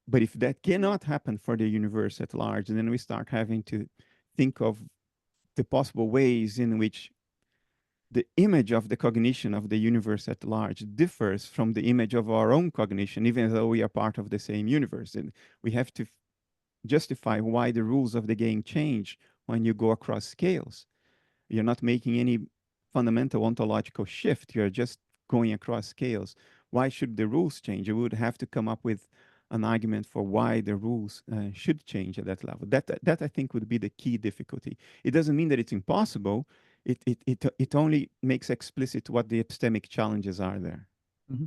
But if that cannot happen for the universe at large, then we start having to think of the possible ways in which the image of the cognition of the universe at large differs from the image of our own cognition, even though we are part of the same universe. And we have to justify why the rules of the game change when you go across scales. You're not making any fundamental ontological shift. You're just going across scales. Why should the rules change? You would have to come up with an argument for why the rules should change at that level. That I think would be the key difficulty. It doesn't mean that it's impossible. It only makes explicit what the epistemic challenges are there. Mm-hmm.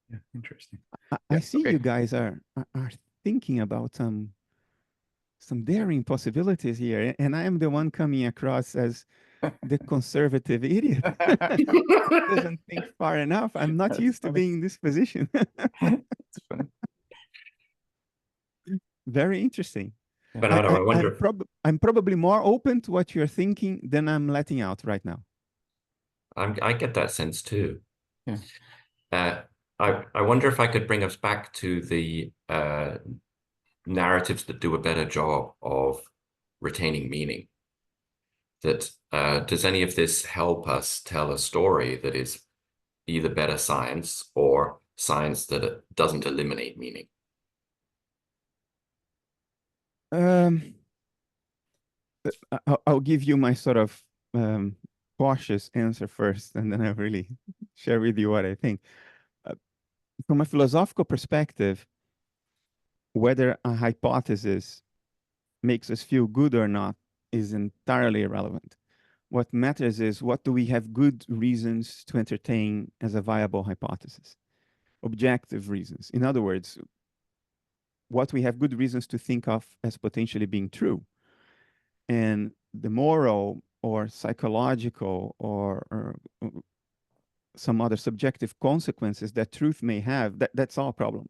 Yeah, interesting. I see you guys are thinking about some daring possibilities here, and I am the one coming across as the conservative idiot. Doesn't think far enough. I'm not used to being in this position. It's funny. Very interesting. Bernardo, I wonder. I'm probably more open to what you're thinking than I'm letting out right now. I get that sense too. Yeah. I wonder if I could bring us back to the narratives that do a better job of retaining meaning. That does any of this help us tell a story that is either better science or science that doesn't eliminate meaning? I'll give you my sort of cautious answer first, and then I'll really share with you what I think. From a philosophical perspective, whether a hypothesis makes us feel good or not is entirely irrelevant. What matters is, what do we have good reasons to entertain as a viable hypothesis? Objective reasons. In other words, what we have good reasons to think of as potentially being true. And the moral or psychological or some other subjective consequences that truth may have, that's our problem.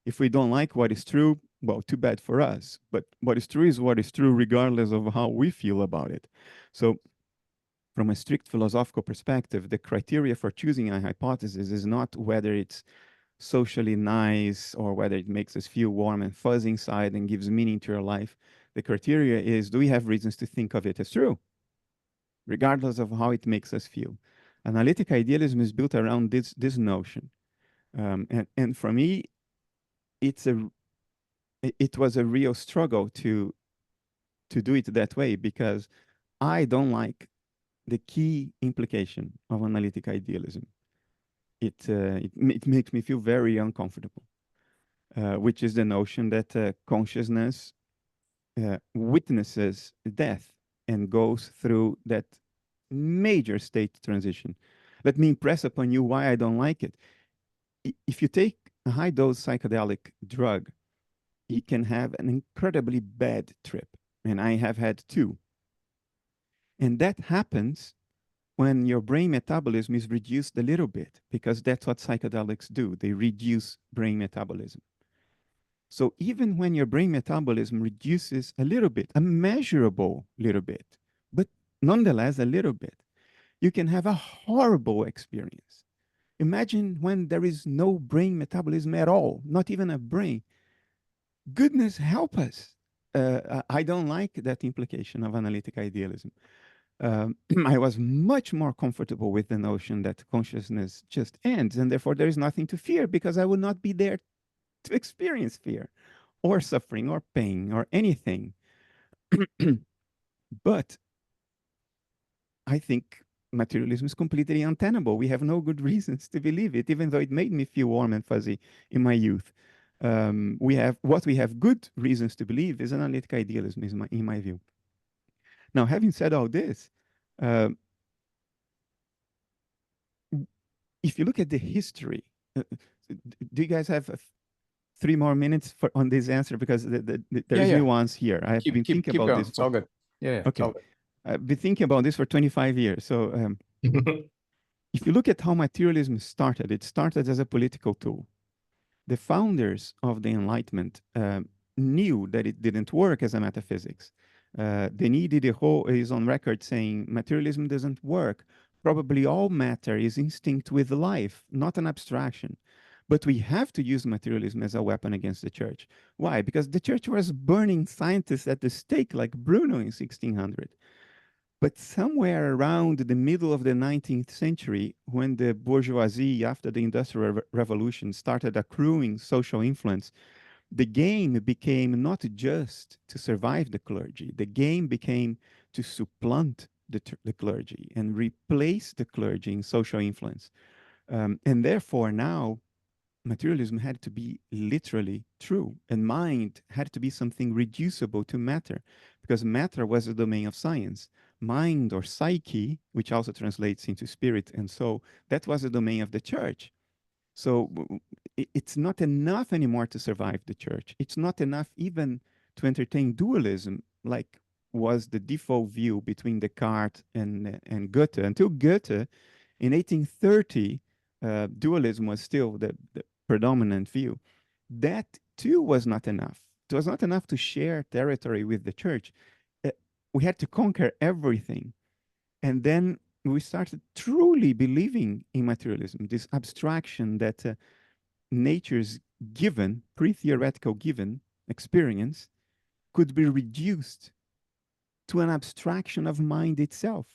If we don't like what is true, well, too bad for us. But what is true is what is true, regardless of how we feel about it. So from a strict philosophical perspective, the criteria for choosing a hypothesis is not whether it's socially nice or whether it makes us feel warm and fuzzy inside and gives meaning to our life. The criteria is, do we have reasons to think of it as true, regardless of how it makes us feel? Analytic idealism is built around this notion. And for me, it was a real struggle to do it that way, because I don't like the key implication of analytic idealism. It makes me feel very uncomfortable, which is the notion that consciousness witnesses death and goes through that major state transition. Let me impress upon you why I don't like it. If you take a high dose psychedelic drug, you can have an incredibly bad trip. And I have had two. And that happens when your brain metabolism is reduced a little bit, because that's what psychedelics do. They reduce brain metabolism. So even when your brain metabolism reduces a little bit, a measurable little bit, but nonetheless a little bit, you can have a horrible experience. Imagine when there is no brain metabolism at all, not even a brain. Goodness help us. I don't like that implication of analytic idealism. I was much more comfortable with the notion that consciousness just ends, and therefore there is nothing to fear, because I will not be there to experience fear or suffering or pain or anything. But I think materialism is completely untenable. We have no good reasons to believe it, even though it made me feel warm and fuzzy in my youth. We have good reasons to believe is analytic idealism, in my view. Now, having said all this, if you look at the history, do you guys have 3 more minutes on this answer because there's nuance here. I've been thinking about going. this. It's all good. Yeah. Okay. All good. I've been thinking about this for 25 years. So if you look at how materialism started, it started as a political tool. The founders of the Enlightenment knew that it didn't work as a metaphysics. They needed is on record saying materialism doesn't work. Probably all matter is instinct with life, not an abstraction. But we have to use materialism as a weapon against the church. Why? Because the church was burning scientists at the stake like Bruno in 1600. But somewhere around the middle of the 19th century, when the bourgeoisie, after the Industrial Revolution, started accruing social influence, the game became not just to survive the clergy. The game became to supplant the clergy and replace the clergy in social influence. And therefore, now, materialism had to be literally true, and mind had to be something reducible to matter, because matter was the domain of science. Mind or psyche, which also translates into spirit and soul, that was the domain of the church. So it's not enough anymore to survive the church. It's not enough even to entertain dualism, like was the default view between Descartes and Goethe. Until Goethe, in 1830, dualism was still the predominant view. That too was not enough. It was not enough to share territory with the church. We had to conquer everything. And then we started truly believing in materialism, this abstraction that nature's given, pre-theoretical given experience could be reduced to an abstraction of mind itself.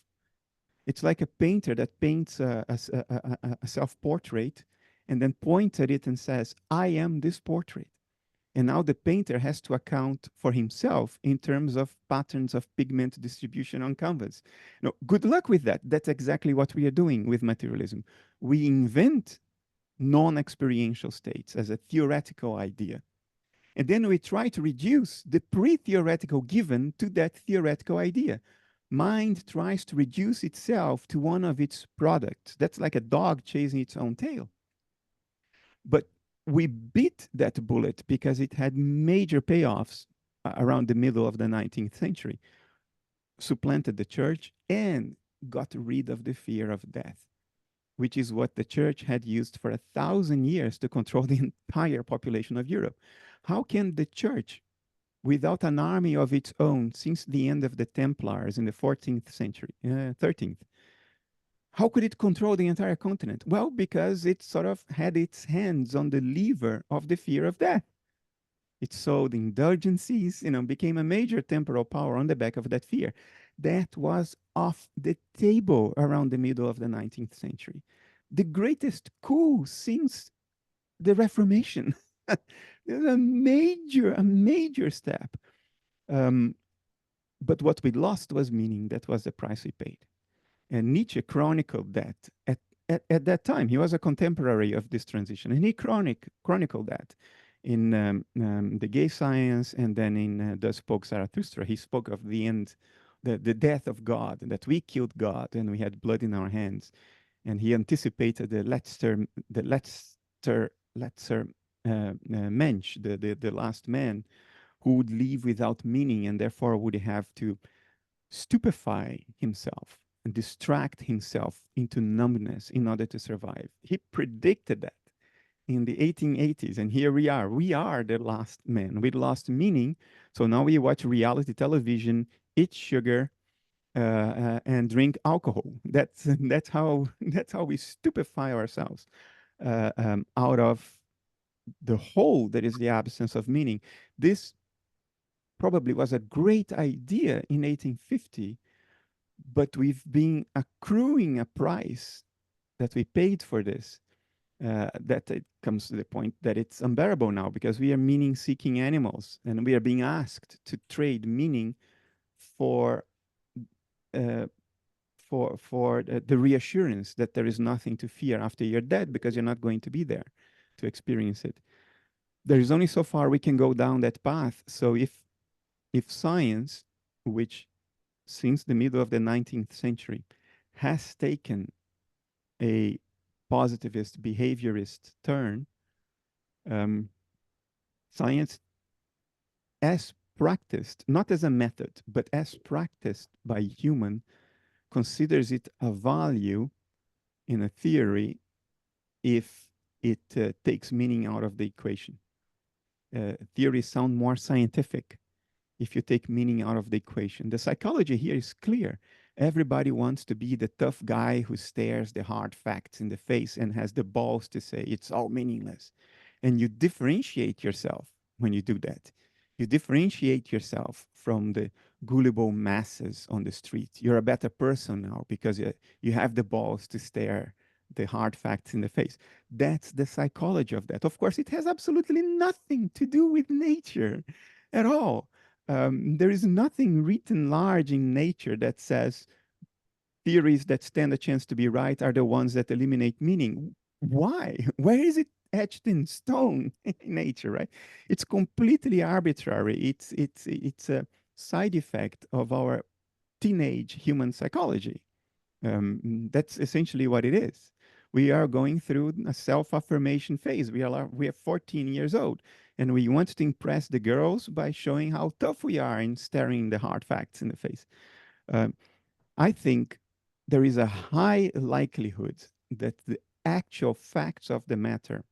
It's like a painter that paints a self-portrait and then points at it and says, I am this portrait. And now the painter has to account for himself in terms of patterns of pigment distribution on canvas. Now, good luck with that. That's exactly what we are doing with materialism. We invent non-experiential states as a theoretical idea. And then we try to reduce the pre-theoretical given to that theoretical idea. Mind tries to reduce itself to one of its products. That's like a dog chasing its own tail. But we beat that bullet because it had major payoffs around the middle of the 19th century, supplanted the church and got rid of the fear of death, which is what the church had used for 1,000 years to control the entire population of Europe. How can the church, without an army of its own since the end of the Templars in the 14th century, 13th, how could it control the entire continent? Well, because it sort of had its hands on the lever of the fear of death. It sold indulgences, became a major temporal power on the back of that fear. That was off the table around the middle of the 19th century. The greatest coup since the Reformation. A major step. But what we lost was meaning. That was the price we paid. And Nietzsche chronicled that at that time. He was a contemporary of this transition, and he chronicled that in The Gay Science, and then in Thus Spoke Zarathustra. He spoke of the end, the death of God, and that we killed God, and we had blood in our hands. And he anticipated the letzter Mensch, the last man, who would live without meaning and therefore would have to stupefy himself and distract himself into numbness in order to survive. He predicted that in the 1880s, and here we are. We are the last man. We lost meaning, so now we watch reality television, eat sugar, and drink alcohol. That's how we stupefy ourselves out of the whole that is the absence of meaning. This probably was a great idea in 1850, but we've been accruing a price that we paid for this, that it comes to the point that it's unbearable now, because we are meaning-seeking animals, and we are being asked to trade meaning for the reassurance that there is nothing to fear after you're dead, because you're not going to be there to experience it. There is only so far we can go down that path. So if science, which since the middle of the 19th century has taken a positivist, behaviorist turn, Science, as practiced, not as a method, but as practiced by human, considers it a value in a theory if it takes meaning out of the equation. Theories sound more scientific if you take meaning out of the equation. The psychology here is clear. Everybody wants to be the tough guy who stares the hard facts in the face and has the balls to say it's all meaningless. And you differentiate yourself when you do that. You differentiate yourself from the gullible masses on the street. You're a better person now because you have the balls to stare the hard facts in the face. That's the psychology of that. Of course, it has absolutely nothing to do with nature at all. There is nothing written large in nature that says theories that stand a chance to be right are the ones that eliminate meaning. Why? Where is it etched in stone in nature, right? It's completely arbitrary. It's a side effect of our teenage human psychology. That's essentially what it is. We are going through a self-affirmation phase. We are 14 years old, and we want to impress the girls by showing how tough we are in staring the hard facts in the face. I think there is a high likelihood that the actual facts of the matter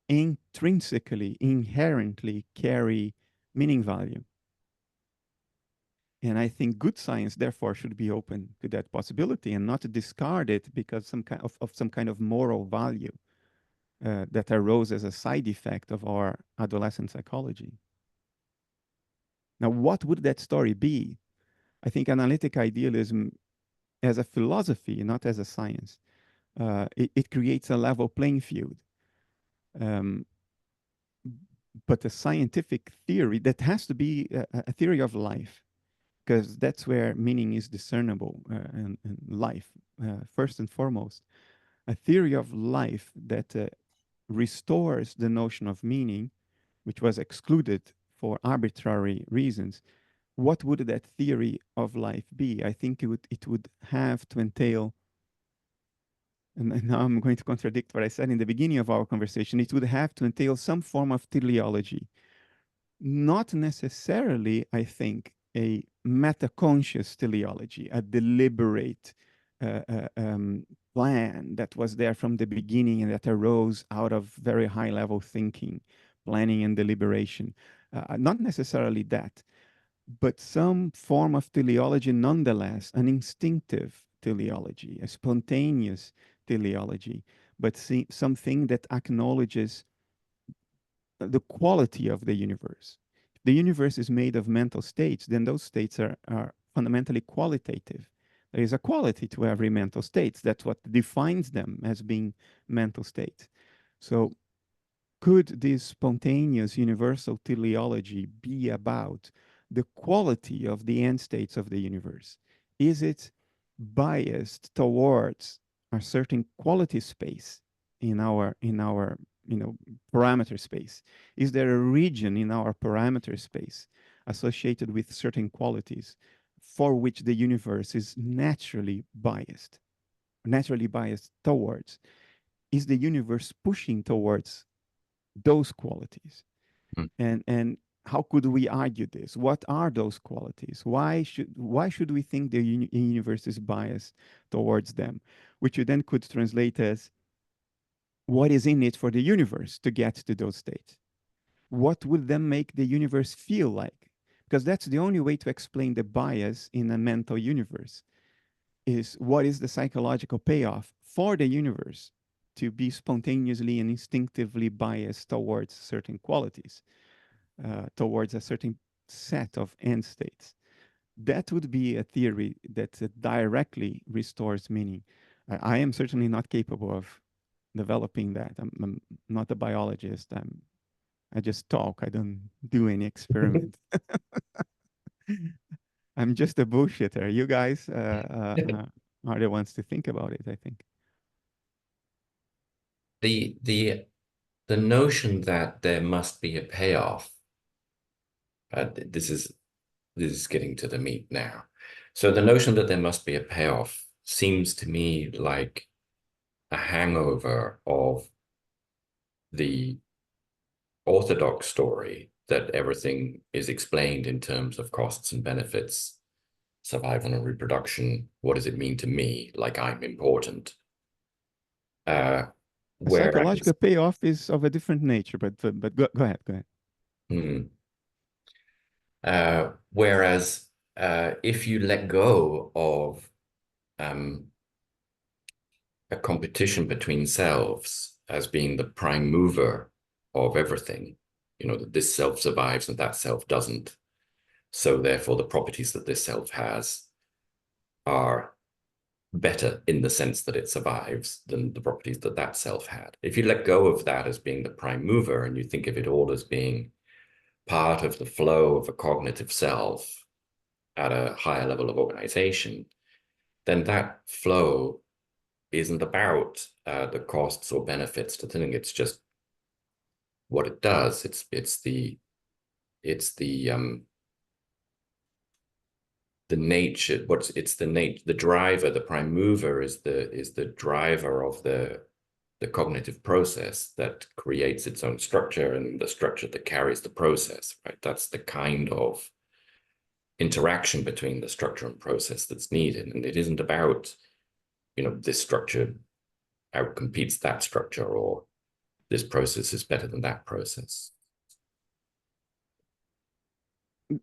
intrinsically, inherently carry meaning value. And I think good science, therefore, should be open to that possibility and not discard it because of some kind of moral value that arose as a side effect of our adolescent psychology. Now, what would that story be? I think analytic idealism as a philosophy, not as a science, it creates a level playing field. But a scientific theory that has to be a theory of life, because that's where meaning is discernible in life, first and foremost. A theory of life that restores the notion of meaning, which was excluded for arbitrary reasons. What would that theory of life be? I think it would have to entail, and now I'm going to contradict what I said in the beginning of our conversation, it would have to entail some form of teleology. Not necessarily, I think, a metaconscious teleology, a deliberate plan that was there from the beginning and that arose out of very high level thinking, planning and deliberation. Not necessarily that, but some form of teleology nonetheless, an instinctive teleology, a spontaneous teleology, but something that acknowledges the quality of the universe. If the universe is made of mental states, then those states are fundamentally qualitative. There is a quality to every mental state. That's what defines them as being mental states. So could this spontaneous universal teleology be about the quality of the end states of the universe? Is it biased towards a certain quality space in our parameter space? Is there a region in our parameter space associated with certain qualities for which the universe is naturally biased towards? Is the universe pushing towards those qualities? And how could we argue this? What are those qualities? Why should we think the universe is biased towards them? Which you then could translate as, what is in it for the universe to get to those states? What would then make the universe feel like? Because that's the only way to explain the bias in a mental universe, is what is the psychological payoff for the universe to be spontaneously and instinctively biased towards certain qualities, towards a certain set of end states. That would be a theory that directly restores meaning. I am certainly not capable of developing that. I'm not a biologist. I just talk. I don't do any experiment. I'm just a bullshitter. You guys are the ones to think about it, I think. The notion that there must be a payoff. This is getting to the meat now. So the notion that there must be a payoff seems to me like a hangover of the orthodox story that everything is explained in terms of costs and benefits, survival and reproduction. What does it mean to me? Like I'm important. A Whereas, psychological payoff is of a different nature, but go ahead, go ahead. Whereas if you let go of a competition between selves as being the prime mover of everything, you know, that this self survives and that self doesn't. So therefore, the properties that this self has are better in the sense that it survives than the properties that that self had. If you let go of that as being the prime mover and you think of it all as being part of the flow of a cognitive self at a higher level of organization, then that flow isn't about the costs or benefits to the thing. It's just what it does. It's the nature. The driver, the prime mover is the driver of the cognitive process that creates its own structure and the structure that carries the process, right? That's the kind of interaction between the structure and process that's needed. And it isn't about, you know, this structure outcompetes that structure or this process is better than that process.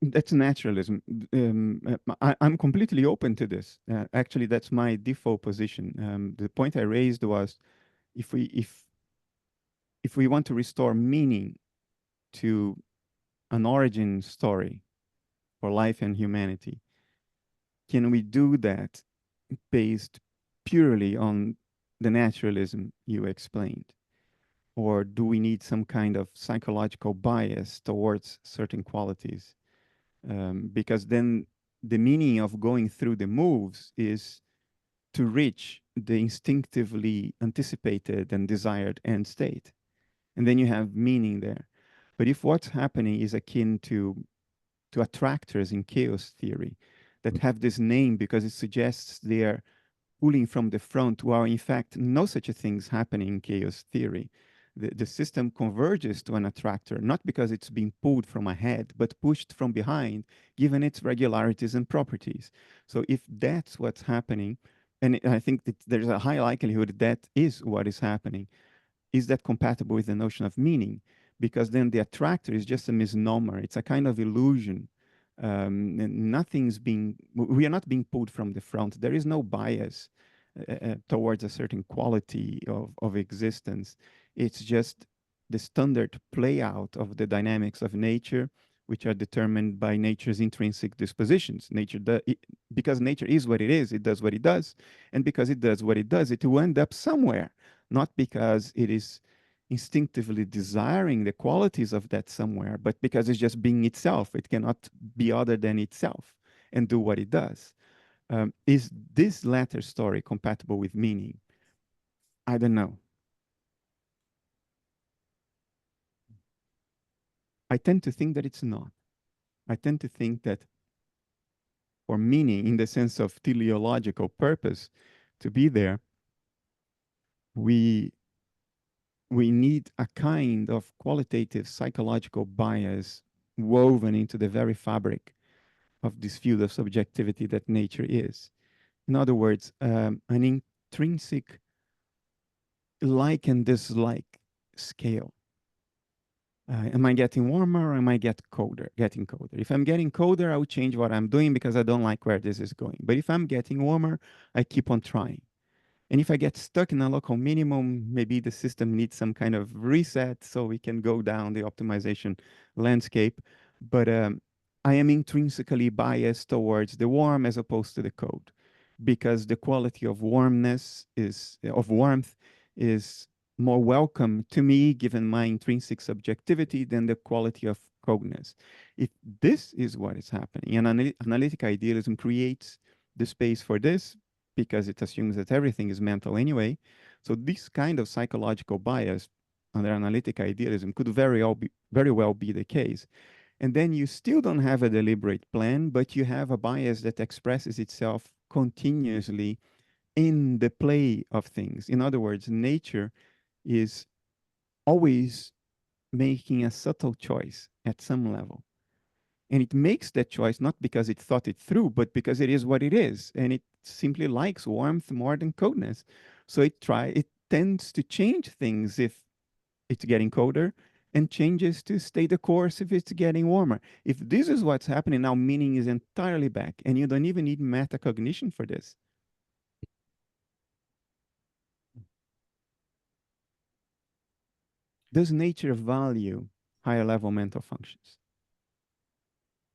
That's naturalism. I'm completely open to this. Actually, that's my default position. The point I raised was if we want to restore meaning to an origin story for life and humanity, can we do that based purely on the naturalism you explained? Or do we need some kind of psychological bias towards certain qualities? Because then the meaning of going through the moves is to reach the instinctively anticipated and desired end state. And then you have meaning there. But if what's happening is akin to attractors in chaos theory that have this name because it suggests they are pulling from the front, while in fact no such a thing is happening in chaos theory. The system converges to an attractor, not because it's being pulled from ahead, but pushed from behind, given its regularities and properties. So if that's what's happening, and I think that there's a high likelihood that is what is happening, is that compatible with the notion of meaning? Because then the attractor is just a misnomer. It's a kind of illusion. We are not being pulled from the front. There is no bias towards a certain quality of existence. It's just the standard play out of the dynamics of nature, which are determined by nature's intrinsic dispositions. Because nature is what it is, it does what it does. And because it does what it does, it will end up somewhere, not because it is instinctively desiring the qualities of that somewhere, but because it's just being itself. It cannot be other than itself and do what it does. Is this latter story compatible with meaning? I don't know. I tend to think that it's not. I tend to think that for meaning, in the sense of teleological purpose, to be there, we need a kind of qualitative psychological bias woven into the very fabric of this field of subjectivity that nature is. In other words, an intrinsic like and dislike scale. Am I getting warmer or am I getting colder? If I'm getting colder, I will change what I'm doing because I don't like where this is going. But if I'm getting warmer, I keep on trying. And if I get stuck in a local minimum, maybe the system needs some kind of reset so we can go down the optimization landscape. But I am intrinsically biased towards the warm as opposed to the cold, because the quality of warmth is more welcome to me given my intrinsic subjectivity than the quality of coldness. If this is what is happening, and analytic idealism creates the space for this, because it assumes that everything is mental anyway. So this kind of psychological bias under analytic idealism could very well be the case. And then you still don't have a deliberate plan, but you have a bias that expresses itself continuously in the play of things. In other words, nature is always making a subtle choice at some level. And it makes that choice not because it thought it through, but because it is what it is. And it simply likes warmth more than coldness. So it tends to change things if it's getting colder, and changes to stay the course if it's getting warmer. If this is what's happening now, meaning is entirely back, and you don't even need metacognition for this. Does nature value higher level mental functions?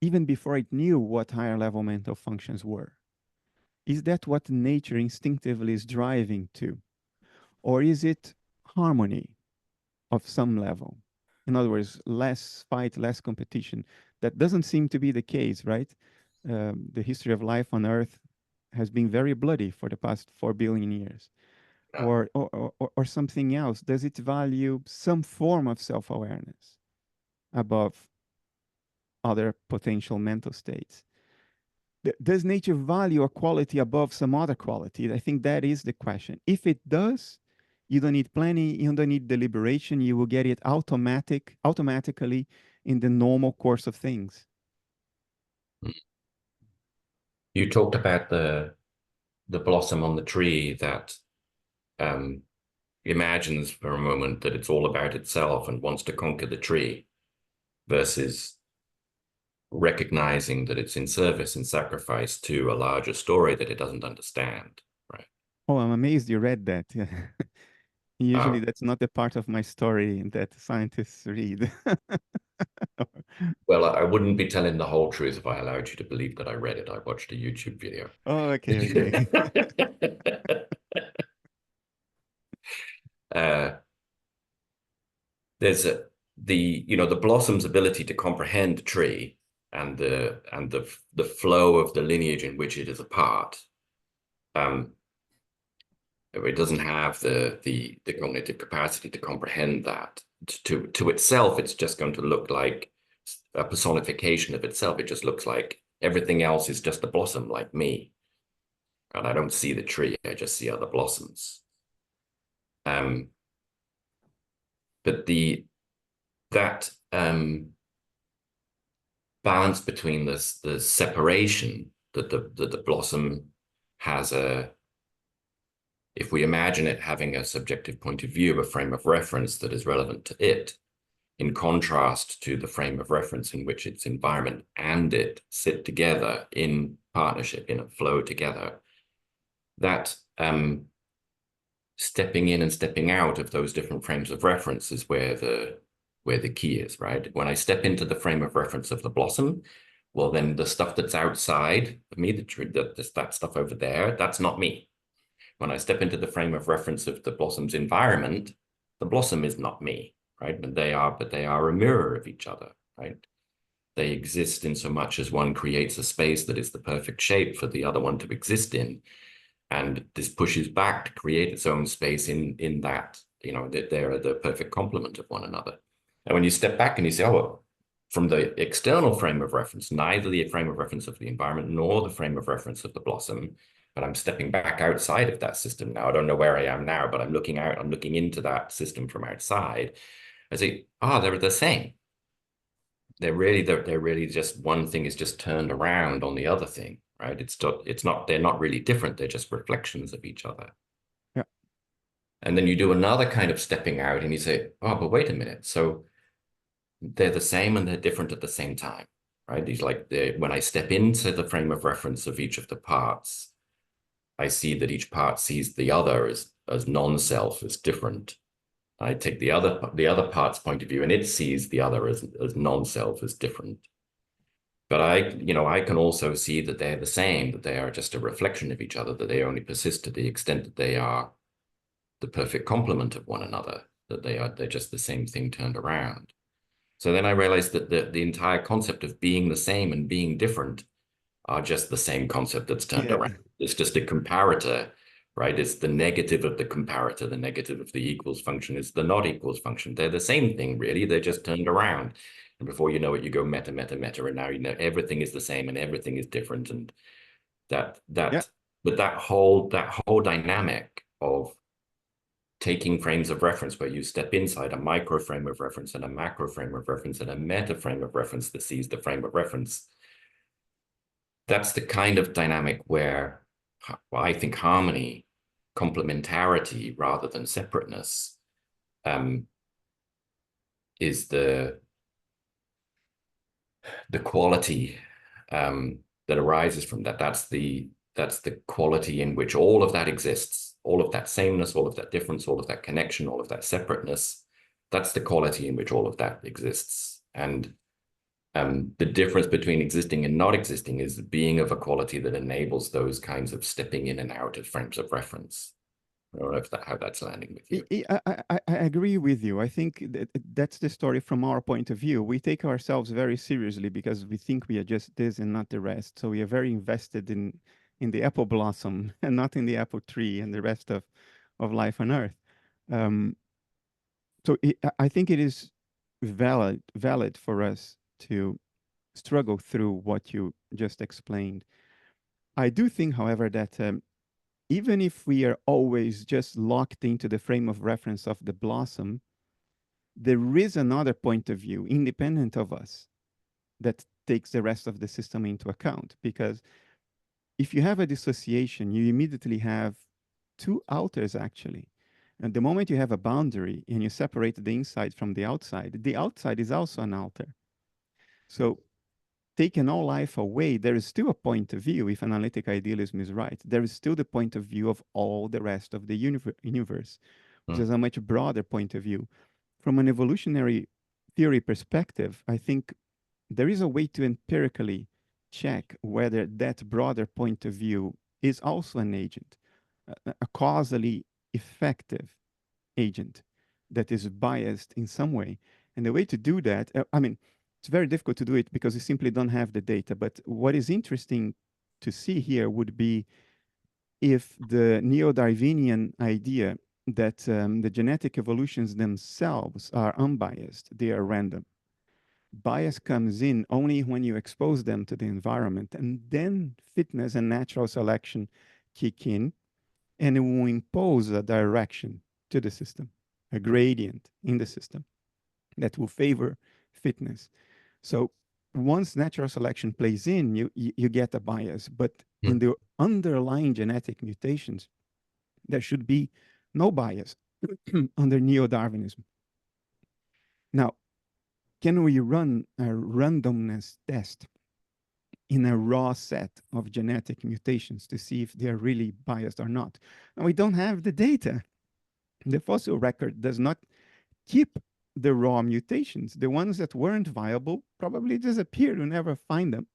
Even before it knew what higher level mental functions were. Is that what nature instinctively is driving to? Or is it harmony of some level? In other words, less fight, less competition. That doesn't seem to be the case, right? The history of life on Earth has been very bloody for the past 4 billion years. Or something else? Does it value some form of self-awareness above other potential mental states? Does nature value a quality above some other quality? I think that is the question. If it does, you don't need planning, you don't need deliberation, you will get it automatically in the normal course of things. You talked about the blossom on the tree that imagines for a moment that it's all about itself and wants to conquer the tree, versus recognizing that it's in service and sacrifice to a larger story that it doesn't understand, right? Oh, I'm amazed you read that. Yeah. Usually that's not the part of my story that scientists read. Well, I wouldn't be telling the whole truth if I allowed you to believe that I read it. I watched a YouTube video. Oh, okay, okay. There's the blossom's ability to comprehend the tree and the flow of the lineage in which it is a part. It doesn't have the cognitive capacity to comprehend that. To itself, it's just going to look like a personification of itself. It just looks like everything else is just a blossom, like me. And I don't see the tree, I just see other blossoms. But that balance between the separation that the blossom has if we imagine it having a subjective point of view, a frame of reference that is relevant to it, in contrast to the frame of reference in which its environment and it sit together in partnership, in a flow together, that stepping in and stepping out of those different frames of reference is where the key is, right? When I step into the frame of reference of the blossom, well, then the stuff that's outside of me, that stuff over there, that's not me. When I step into the frame of reference of the blossom's environment, the blossom is not me, right? But they are a mirror of each other, right? They exist in so much as one creates a space that is the perfect shape for the other one to exist in. And this pushes back to create its own space in that, that they're the perfect complement of one another. And when you step back and you say, oh, well, from the external frame of reference, neither the frame of reference of the environment nor the frame of reference of the blossom, but I'm stepping back outside of that system now. I don't know where I am now, but I'm looking out, I'm looking into that system from outside. I say, they're the same. They're really just, one thing is just turned around on the other thing, right? They're not really different. They're just reflections of each other. Yeah. And then you do another kind of stepping out and you say, oh, but wait a minute. So they're the same and they're different at the same time, right? When I step into the frame of reference of each of the parts, I see that each part sees the other as non-self, as different. I take the other part's point of view, and it sees the other as non-self, as different. But I can also see that they're the same, that they are just a reflection of each other, that they only persist to the extent that they are the perfect complement of one another, that they're just the same thing turned around. So then I realized that the entire concept of being the same and being different are just the same concept that's turned around. It's just a comparator, right? It's the negative of the comparator. The negative of the equals function is the not equals function. They're the same thing, really. They're just turned around. And before you know it, you go meta, meta, meta, and now you know everything is the same and everything is different. And but that whole dynamic of taking frames of reference where you step inside a micro frame of reference and a macro frame of reference and a meta frame of reference that sees the frame of reference. That's the kind of dynamic where I think harmony, complementarity rather than separateness, is the quality that arises from that. That's the quality in which all of that exists, all of that sameness, all of that difference, all of that connection, all of that separateness. That's the quality in which all of that exists. And the difference between existing and not existing is being of a quality that enables those kinds of stepping in and out of frames of reference. I don't know if how that's landing with you. I agree with you. I think that's the story from our point of view. We take ourselves very seriously because we think we are just this and not the rest. So we are very invested in the apple blossom and not in the apple tree and the rest of life on Earth. So I think it is valid for us to struggle through what you just explained. I do think, however, that even if we are always just locked into the frame of reference of the blossom, there is another point of view, independent of us, that takes the rest of the system into account. Because if you have a dissociation, you immediately have two outers, actually. And the moment you have a boundary and you separate the inside from the outside is also an outer. So taking all life away, there is still a point of view, if analytic idealism is right, there is still the point of view of all the rest of the universe, which is a much broader point of view. From an evolutionary theory perspective, I think there is a way to empirically check whether that broader point of view is also an agent, a causally effective agent that is biased in some way. And the way to do that, it's very difficult to do it because we simply don't have the data. But what is interesting to see here would be if the neo-Darwinian idea that the genetic evolutions themselves are unbiased, they are random. Bias comes in only when you expose them to the environment, and then fitness and natural selection kick in, and it will impose a direction to the system, a gradient in the system that will favor fitness. So once natural selection plays in, you get a bias. But in the underlying genetic mutations, there should be no bias under neo-Darwinism. Now, can we run a randomness test in a raw set of genetic mutations to see if they're really biased or not? And we don't have the data. The fossil record does not keep the raw mutations. The ones that weren't viable probably disappeared. We'll never find them.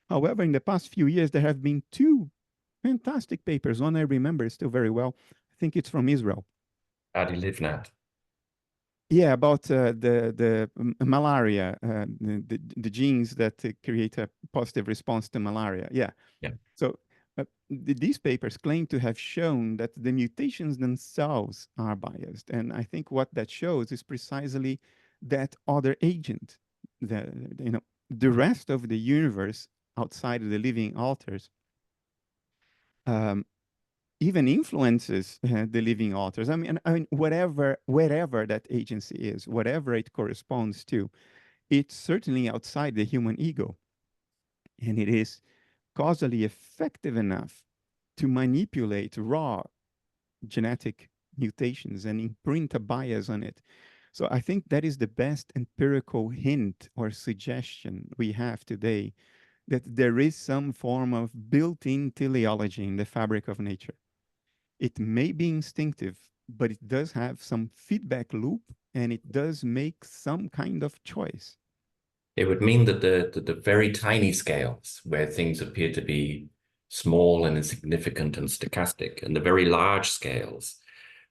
However, in the past few years, there have been two fantastic papers. One I remember still very well. I think it's from Israel. Idealism. Yeah, about the malaria, the genes that create a positive response to malaria. Yeah. So these papers claim to have shown that the mutations themselves are biased. And I think what that shows is precisely that other agent, the rest of the universe outside of the living alters, even influences the living alters. I mean, wherever that agency is, whatever it corresponds to, it's certainly outside the human ego. And it is causally effective enough to manipulate raw genetic mutations and imprint a bias on it. So I think that is the best empirical hint or suggestion we have today, that there is some form of built-in teleology in the fabric of nature. It may be instinctive, but it does have some feedback loop, and it does make some kind of choice. It would mean that the very tiny scales where things appear to be small and insignificant and stochastic, and the very large scales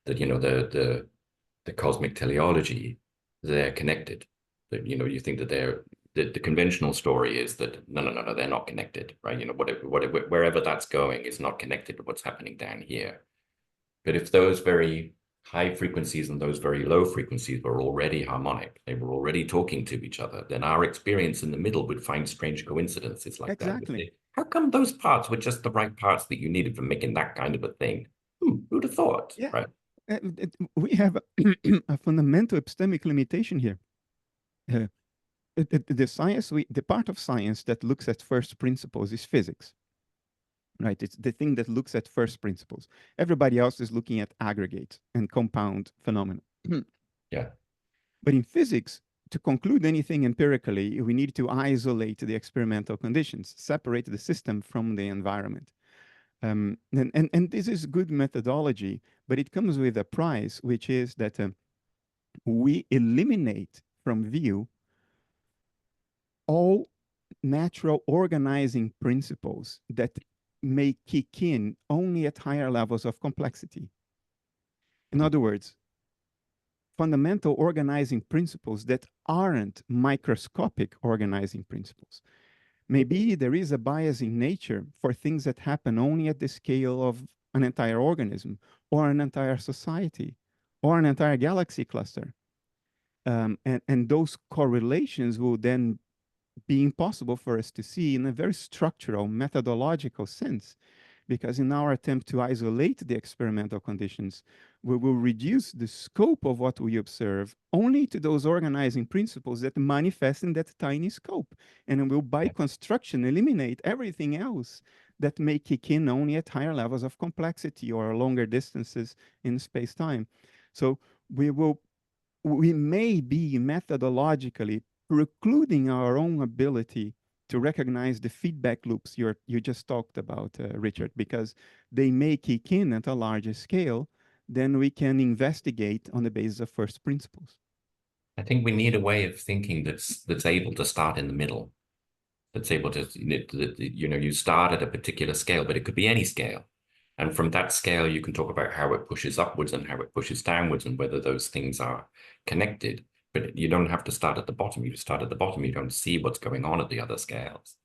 that, the cosmic teleology, they're connected. That, you think that the conventional story is that no, they're not connected, right? Wherever that's going is not connected to what's happening down here. But if those very high frequencies and those very low frequencies were already harmonic, they were already talking to each other, then our experience in the middle would find strange coincidences like that. Exactly. How come those parts were just the right parts that you needed for making that kind of a thing? Who'd have thought? Yeah. Right. We have a fundamental epistemic limitation here. The part of science that looks at first principles is physics, right? It's the thing that looks at first principles. Everybody else is looking at aggregate and compound phenomena. Yeah. But in physics, to conclude anything empirically, we need to isolate the experimental conditions, separate the system from the environment. And this is good methodology, but it comes with a price, which is that we eliminate from view all natural organizing principles that may kick in only at higher levels of complexity. In other words, fundamental organizing principles that aren't microscopic organizing principles. Maybe there is a bias in nature for things that happen only at the scale of an entire organism or an entire society or an entire galaxy cluster. And those correlations will then be impossible for us to see in a very structural, methodological sense, because in our attempt to isolate the experimental conditions, we will reduce the scope of what we observe only to those organizing principles that manifest in that tiny scope. And will, by construction, eliminate everything else that may kick in only at higher levels of complexity or longer distances in space-time. So we may be methodologically precluding our own ability to recognize the feedback loops you just talked about, Richard, because they may kick in at a larger scale than we can investigate on the basis of first principles. I think we need a way of thinking that's able to start in the middle, that's able to, you start at a particular scale, but it could be any scale. And from that scale, you can talk about how it pushes upwards and how it pushes downwards and whether those things are connected. But you don't have to start at the bottom. You start at the bottom, you don't see what's going on at the other scales.